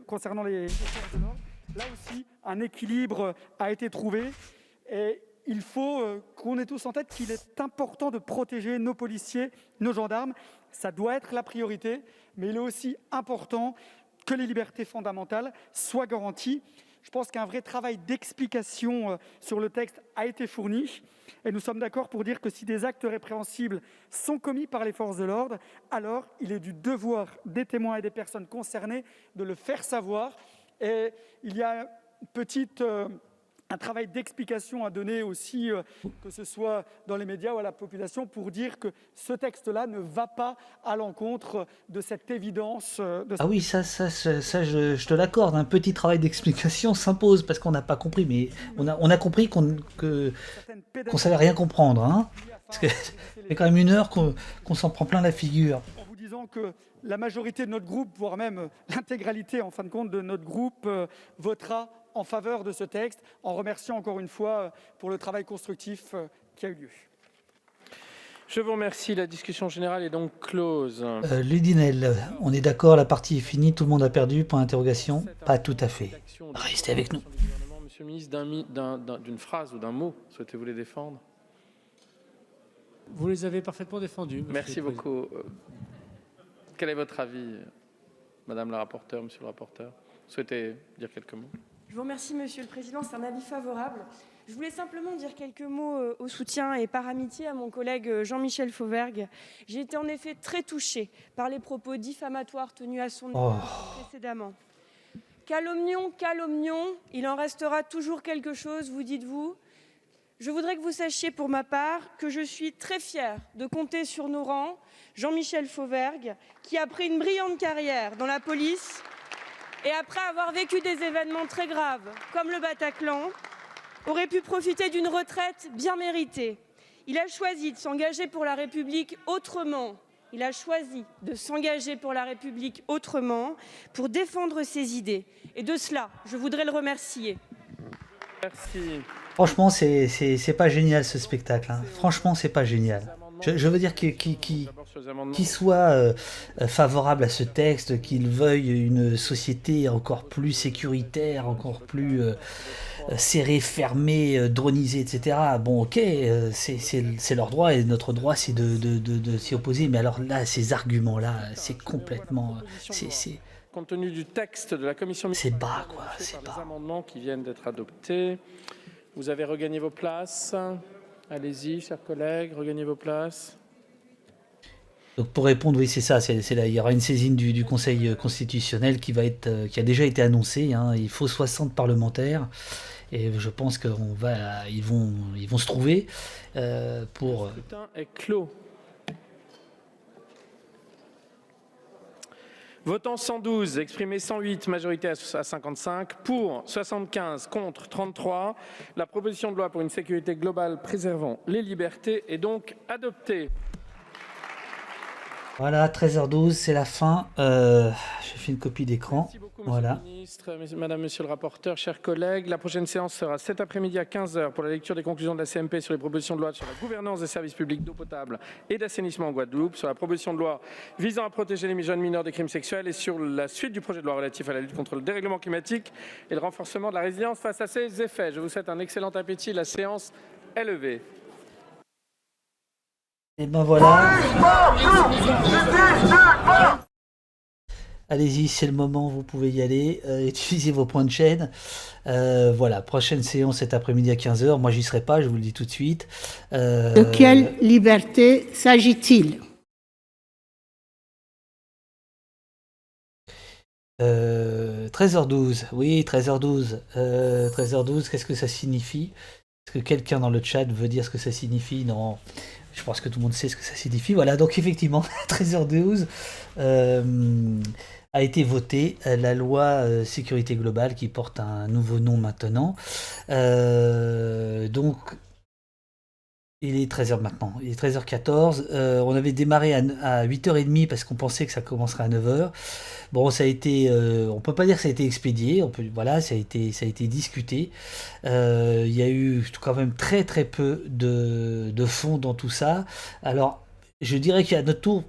concernant les forces de l'ordre. Là aussi, un équilibre a été trouvé et il faut qu'on ait tous en tête qu'il est important de protéger nos policiers, nos gendarmes. Ça doit être la priorité, mais il est aussi important que les libertés fondamentales soient garanties. Je pense qu'un vrai travail d'explication sur le texte a été fourni et nous sommes d'accord pour dire que si des actes répréhensibles sont commis par les forces de l'ordre, alors il est du devoir des témoins et des personnes concernées de le faire savoir. Et il y a un travail d'explication à donner aussi, que ce soit dans les médias ou à la population, pour dire que ce texte-là ne va pas à l'encontre de cette évidence. Ah oui, ça je te l'accorde. Un petit travail d'explication s'impose parce qu'on n'a pas compris, mais on a compris qu'on savait rien comprendre. Hein, parce que c'est quand même 1 heure qu'on s'en prend plein la figure. En vous disant que la majorité de notre groupe, voire même l'intégralité en fin de compte de notre groupe, votera en faveur de ce texte, en remerciant encore une fois pour le travail constructif qui a eu lieu. Je vous remercie. La discussion générale est donc close. Ludinel, on est d'accord, la partie est finie, tout le monde a perdu, point d'interrogation. Pas tout à fait. Restez avec nous. Monsieur le ministre, d'une phrase ou d'un mot, souhaitez-vous les défendre? Vous les avez parfaitement défendus. Merci beaucoup. Quel est votre avis, Madame la rapporteure, Monsieur le rapporteur? Vous souhaitez dire quelques mots? Je vous remercie, Monsieur le Président. C'est un avis favorable. Je voulais simplement dire quelques mots au soutien et par amitié à mon collègue Jean-Michel Fauvergue. J'ai été en effet très touchée par les propos diffamatoires tenus à son égard précédemment. Calomnions, calomnions, il en restera toujours quelque chose, vous dites-vous. Je voudrais que vous sachiez pour ma part que je suis très fière de compter sur nos rangs Jean-Michel Fauvergue, qui a pris une brillante carrière dans la police et après avoir vécu des événements très graves, comme le Bataclan, aurait pu profiter d'une retraite bien méritée. Il a choisi de s'engager pour la République autrement. Il a choisi de s'engager pour la République autrement, pour défendre ses idées. Et de cela, je voudrais le remercier. Merci. Franchement, c'est pas génial ce spectacle. Hein. Franchement, c'est pas génial. Je veux dire qu'il soit favorable à ce texte, qu'il veuille une société encore plus sécuritaire, encore plus serrée, fermée, dronisée, etc. Bon, ok, c'est leur droit et notre droit, c'est de s'y opposer. Mais alors là, ces arguments-là, c'est complètement... Compte tenu du texte de la commission... C'est bas, quoi. C'est bas. Les amendements qui viennent d'être adoptés. Vous avez regagné vos places. Allez-y, chers collègues, regagnez vos places. Donc pour répondre, oui, c'est ça. Là, il y aura une saisine du Conseil constitutionnel qui a déjà été annoncée. Hein. Il faut 60 parlementaires. Et je pense qu'ils vont se trouver pour... Le scrutin est clos. Votant 112, exprimé 108, majorité à 55, pour 75, contre 33. La proposition de loi pour une sécurité globale préservant les libertés est donc adoptée. Voilà, 13h12, c'est la fin. J'ai fait une copie d'écran. Merci beaucoup, voilà. Monsieur le ministre, Madame, Monsieur le rapporteur, chers collègues. La prochaine séance sera cet après-midi à 15h pour la lecture des conclusions de la CMP sur les propositions de loi sur la gouvernance des services publics d'eau potable et d'assainissement en Guadeloupe, sur la proposition de loi visant à protéger les jeunes mineurs des crimes sexuels et sur la suite du projet de loi relatif à la lutte contre le dérèglement climatique et le renforcement de la résilience face à ses effets. Je vous souhaite un excellent appétit. La séance est levée. Et ben voilà. Allez-y, c'est le moment, vous pouvez y aller. Utilisez vos points de chaîne. Voilà, prochaine séance cet après-midi à 15h. Moi, j'y serai pas, je vous le dis tout de suite. De quelle liberté s'agit-il? 13h12, oui, 13h12. 13h12, qu'est-ce que ça signifie? Est-ce que quelqu'un dans le chat veut dire ce que ça signifie? Non, je pense que tout le monde sait ce que ça signifie. Voilà, donc effectivement, 13h12 a été votée la loi sécurité globale qui porte un nouveau nom maintenant. Donc, il est 13h maintenant, il est 13h14. On avait démarré à 8h30 parce qu'on pensait que ça commencerait à 9h. Bon, ça a été, on peut pas dire que ça a été expédié, voilà, ça a été discuté. Il y a eu quand même très très peu de fond dans tout ça. Alors, je dirais qu'à notre tour,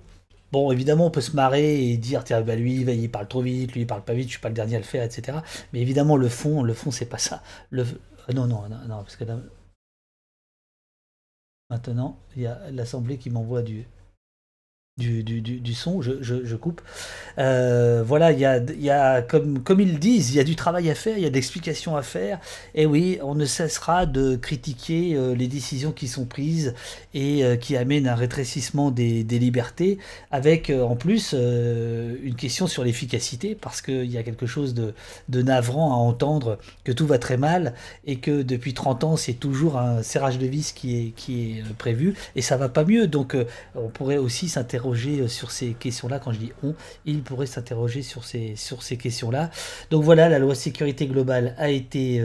bon, évidemment, on peut se marrer et dire, tiens, bah lui, il parle trop vite, lui, il parle pas vite, je suis pas le dernier à le faire, etc. Mais évidemment, le fond, c'est pas ça. Non, parce que là, maintenant, il y a l'Assemblée qui m'envoie du son, je coupe. Voilà, il y a comme ils disent, il y a du travail à faire, il y a de l'explication à faire. Et oui, on ne cessera de critiquer les décisions qui sont prises et qui amènent un rétrécissement des libertés, avec en plus une question sur l'efficacité, parce qu'il y a quelque chose de navrant à entendre que tout va très mal et que depuis 30 ans, c'est toujours un serrage de vis qui est prévu et ça va pas mieux. Donc on pourrait aussi s'interroger sur ces questions-là. Quand je dis on, il pourrait s'interroger sur ces questions-là. Donc voilà, la loi sécurité globale a été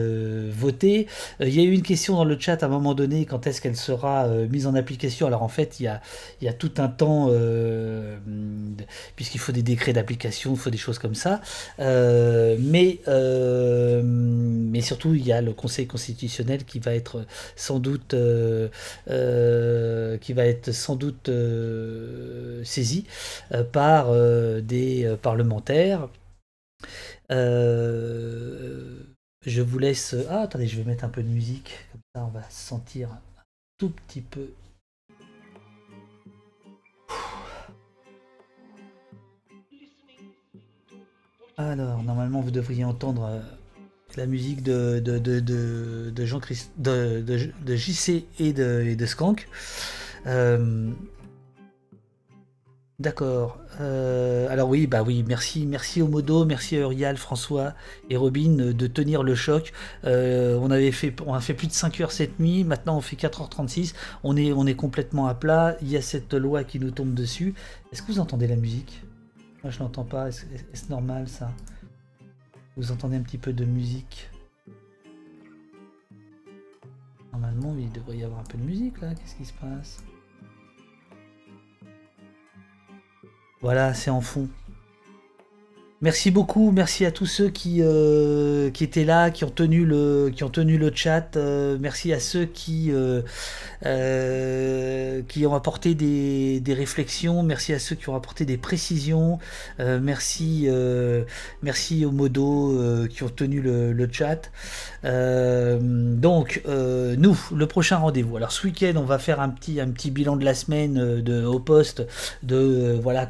votée. Il y a eu une question dans le chat à un moment donné, quand est-ce qu'elle sera mise en application? Alors en fait, il y a tout un temps, puisqu'il faut des décrets d'application, il faut des choses comme ça. Mais surtout, il y a le Conseil constitutionnel qui va être sans doute saisi par des parlementaires. Je vous laisse... Ah, attendez, je vais mettre un peu de musique, comme ça on va se sentir un tout petit peu... Alors, normalement vous devriez entendre la musique de JC et de Skank. D'accord. Alors oui, merci Omodo, merci à Urial, François et Robin de tenir le choc. On a fait plus de 5 heures cette nuit, maintenant on fait 4h36, on est complètement à plat, il y a cette loi qui nous tombe dessus. Est-ce que vous entendez la musique? Moi je l'entends pas, est-ce normal ça? Vous entendez un petit peu de musique? Normalement il devrait y avoir un peu de musique là, qu'est-ce qui se passe? Voilà, c'est en fond. Merci beaucoup, merci à tous ceux qui étaient là, qui ont tenu le chat. Merci à ceux qui ont apporté des réflexions. Merci à ceux qui ont apporté des précisions. Merci aux modos qui ont tenu le chat. Donc, nous, le prochain rendez-vous. Alors, ce week-end, on va faire un petit bilan de la semaine au poste, voilà,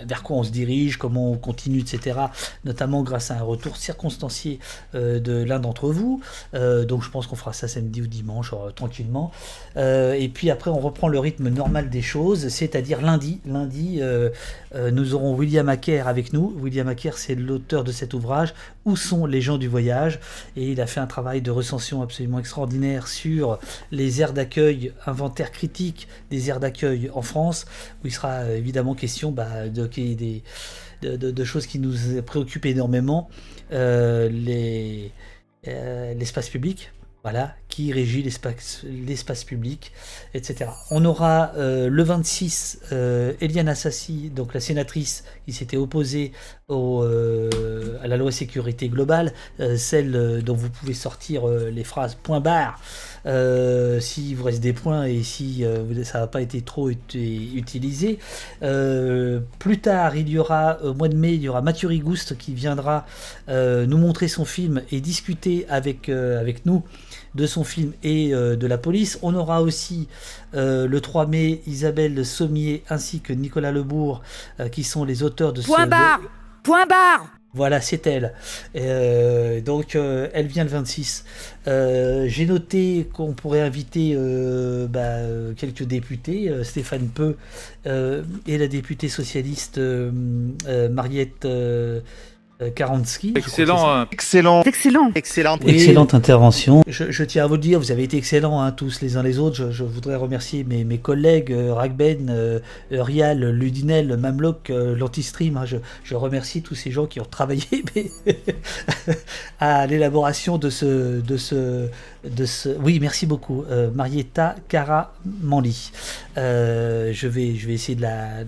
vers quoi on se dirige, comment on continue, etc. Notamment grâce à un retour circonstancié de l'un d'entre vous. Donc je pense qu'on fera ça samedi ou dimanche, tranquillement. Et puis après on reprend le rythme normal des choses, c'est-à-dire lundi. Nous aurons William Acker avec nous. William Acker, c'est l'auteur de cet ouvrage « Où sont les gens du voyage ?» et il a fait un travail de recension absolument extraordinaire sur les aires d'accueil, inventaire critique des aires d'accueil en France, où il sera évidemment question de choses qui nous préoccupent énormément, l'espace public, voilà, qui régit l'espace public, etc. On aura le 26 Eliane Assassi, donc la sénatrice qui s'était opposée à la loi sécurité globale, celle dont vous pouvez sortir les phrases point barre s'il vous reste des points et si ça n'a pas été trop utilisé. Plus tard, il y aura au mois de mai, il y aura Mathieu Rigouste qui viendra nous montrer son film et discuter avec nous de son film et de la police. On aura aussi le 3 mai Isabelle Sommier ainsi que Nicolas Lebourg qui sont les auteurs de Point barre. Voilà, c'est elle. Donc, elle vient le 26. J'ai noté qu'on pourrait inviter quelques députés. Stéphane Peu et la députée socialiste Mariette Karanski. Excellente intervention. Je tiens à vous le dire, vous avez été excellents tous les uns les autres. Je voudrais remercier mes collègues Ragben, Rial, Ludinel, Mamlok, l'Antistream. Je remercie tous ces gens qui ont travaillé à l'élaboration de ce. Oui, merci beaucoup, Marietta Karamanli. Je vais essayer de la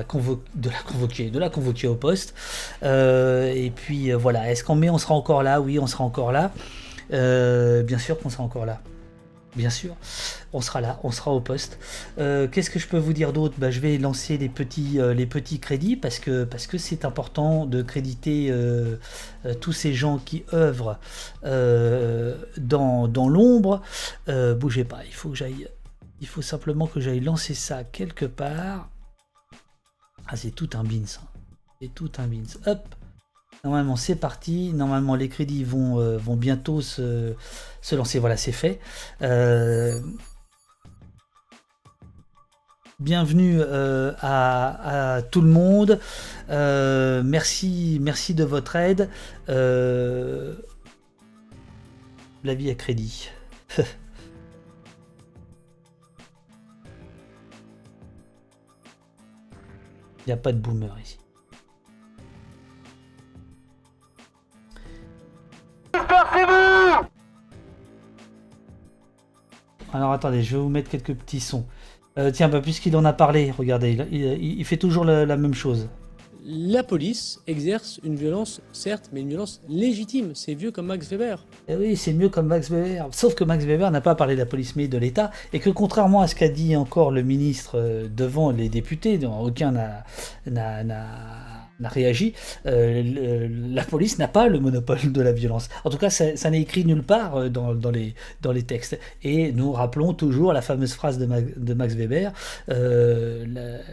convoquer au poste. Et puis voilà. Est-ce on sera encore là? Oui, on sera encore là. Bien sûr qu'on sera encore là. Bien sûr, on sera là, on sera au poste. Qu'est-ce que je peux vous dire d'autre? Je vais lancer les petits crédits parce que c'est important de créditer tous ces gens qui œuvrent dans l'ombre. Bougez pas, il faut simplement que j'aille lancer ça quelque part. Ah, c'est tout un beans. C'est tout un beans. Hop. Normalement, c'est parti. Normalement, les crédits vont bientôt se lancer. Voilà, c'est fait. Bienvenue à tout le monde. Merci de votre aide. La vie à crédit. Il n'y a pas de boomer ici. Alors attendez, je vais vous mettre quelques petits sons. Tiens, puisqu'il en a parlé, regardez, il fait toujours la même chose. La police exerce une violence, certes, mais une violence légitime. C'est vieux comme Max Weber. Eh oui, c'est mieux comme Max Weber. Sauf que Max Weber n'a pas parlé de la police, mais de l'État. Et que contrairement à ce qu'a dit encore le ministre devant les députés, dont aucun n'a réagi, la police n'a pas le monopole de la violence. En tout cas, ça n'est écrit nulle part dans les textes. Et nous rappelons toujours la fameuse phrase de Max Weber,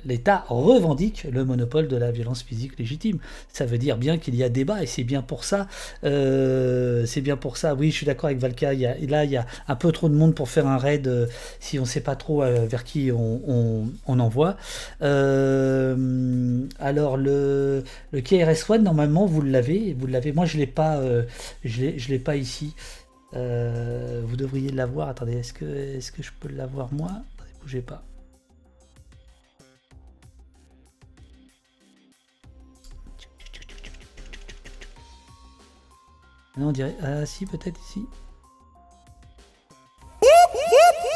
l'État revendique le monopole de la violence physique légitime. Ça veut dire bien qu'il y a débat, et c'est bien pour ça. Oui, je suis d'accord avec Valka, il y a un peu trop de monde pour faire un raid si on ne sait pas trop vers qui on envoie. Alors le KRS-One, normalement, vous l'avez. Moi, je l'ai pas. Je l'ai pas ici. Vous devriez l'avoir. Attendez, est-ce que je peux l'avoir moi? Attendez, bougez pas. Non, on dirait. Ah, si, peut-être ici.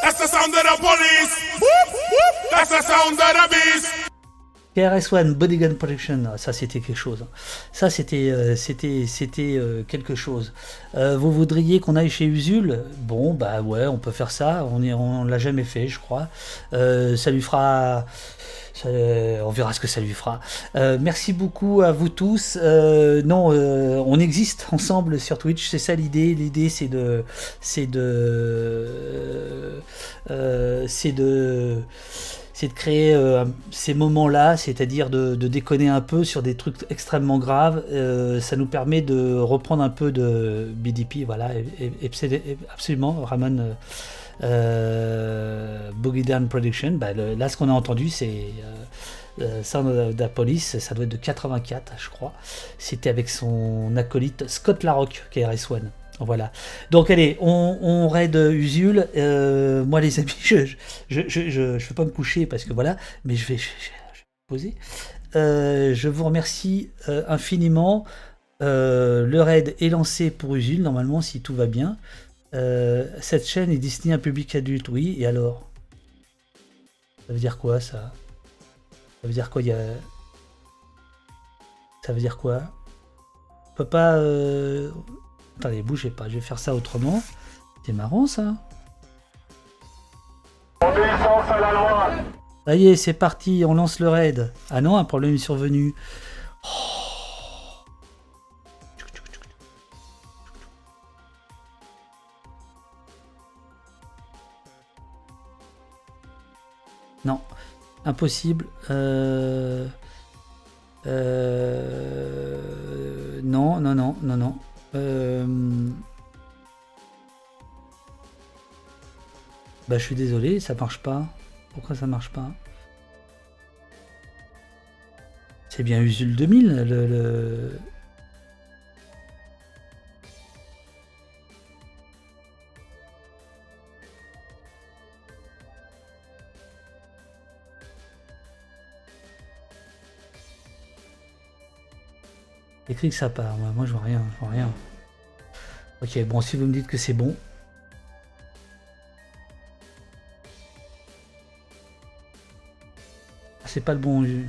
That's the sound of the police. That's the sound of the beast. KRS-One, Bodygun Protection, ça c'était quelque chose. Ça c'était quelque chose. Vous voudriez qu'on aille chez Usul? Bon, bah ouais, on peut faire ça. On l'a jamais fait, je crois. Ça lui fera... on verra ce que ça lui fera. Merci beaucoup à vous tous. On existe ensemble sur Twitch, c'est ça l'idée. L'idée c'est de créer ces moments-là, c'est-à-dire de déconner un peu sur des trucs extrêmement graves. Ça nous permet de reprendre un peu de BDP, voilà, absolument, Ramon Boogie Down Production. Là, ce qu'on a entendu, c'est Sound of the Police, ça doit être de 84, je crois. C'était avec son acolyte Scott Larocque, KRS-One. Voilà. Donc allez, on raid Usul. Moi les amis, je vais pas me coucher parce que voilà, mais je vais poser. Je vous remercie infiniment. Le raid est lancé pour Usul normalement si tout va bien. Cette chaîne est destinée à un public adulte, oui. Et alors? Ça veut dire quoi ça? Ça veut dire quoi? Ça veut dire quoi? On peut pas. Attendez, bougez pas, je vais faire ça autrement. C'est marrant ça. Obéissance à la loi. Ça y est, c'est parti, on lance le raid. Ah non, un problème est survenu. Non, impossible. Non, non, non, non, non. Bah, je suis désolé, ça marche pas. Pourquoi ça marche pas? C'est bien Usul 2000, le... Écrit que ça part, moi je vois rien, je vois rien. Ok, bon, si vous me dites que c'est bon. C'est pas le bon jeu.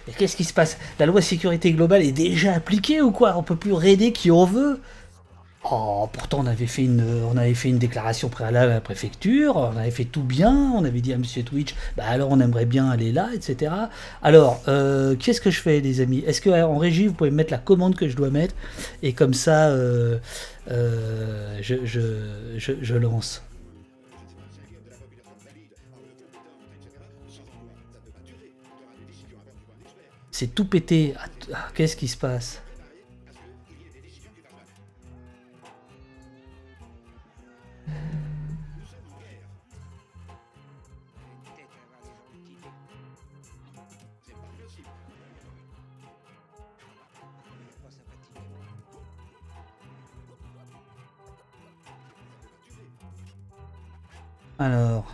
Et qu'est-ce qui se passe? La loi sécurité globale est déjà appliquée ou quoi? On peut plus raider qui on veut? Oh, pourtant on avait fait une déclaration préalable à la préfecture, on avait fait tout bien, on avait dit à Monsieur Twitch, bah alors on aimerait bien aller là, etc. Alors, qu'est-ce que je fais les amis? Est-ce qu'en régie vous pouvez me mettre la commande que je dois mettre? Et comme ça, je lance. C'est tout pété. Qu'est-ce qui se passe? Alors,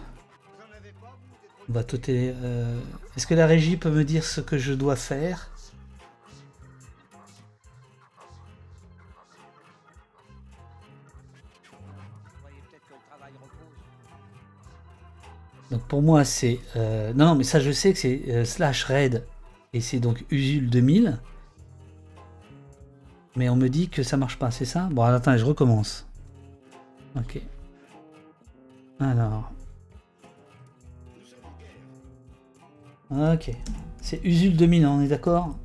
on va tout est-ce que la régie peut me dire ce que je dois faire? Donc pour moi c'est... non, mais ça je sais que c'est slash raid et c'est donc Usul 2000. Mais on me dit que ça marche pas, c'est ça? Bon, attends, je recommence. Ok. Alors... Ok. C'est Usul 2000, on est d'accord?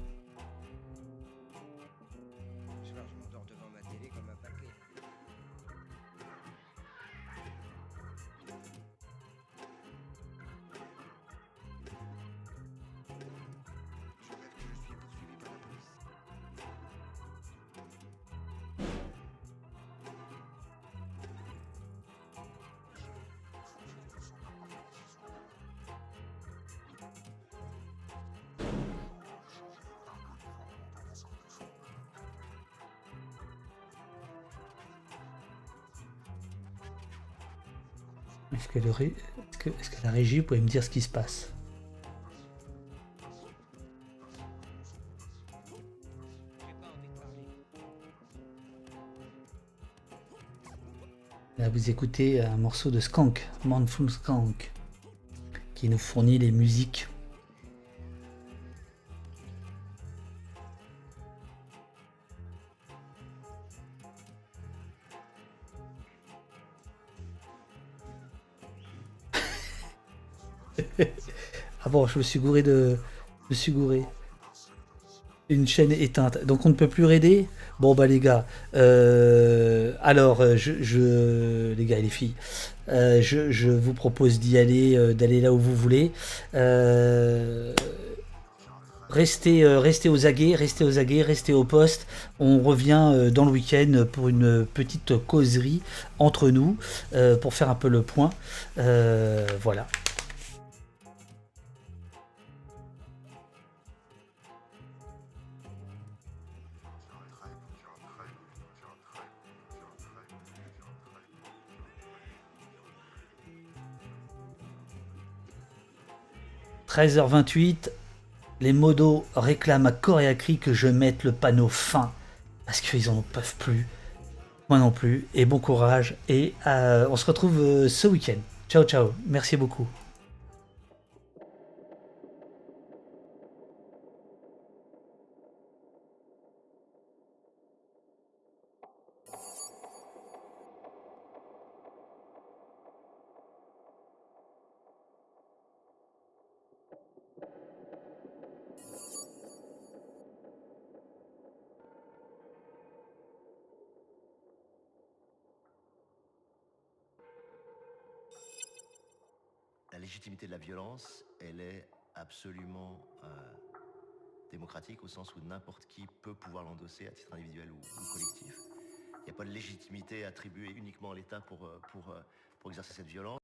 Est-ce que la régie vous pouvez me dire ce qui se passe? Là vous écoutez un morceau de Skank, Manful Skank, qui nous fournit les musiques. Ah bon, je me suis gouré de... Je me suis gouré. Une chaîne éteinte. Donc on ne peut plus raider? Bon bah les gars. Alors, les gars et les filles, je vous propose d'y aller, d'aller là où vous voulez. Restez aux aguets, restez au poste. On revient dans le week-end pour une petite causerie entre nous, pour faire un peu le point. Voilà. « 13h28, les modos réclament à corps et à cri que je mette le panneau fin, parce qu'ils en peuvent plus, moi non plus, et bon courage, et on se retrouve ce week-end. Ciao, ciao. Merci beaucoup. La légitimité de la violence, elle est absolument démocratique au sens où n'importe qui peut pouvoir l'endosser à titre individuel ou collectif. Il n'y a pas de légitimité attribuée uniquement à l'État pour exercer cette violence.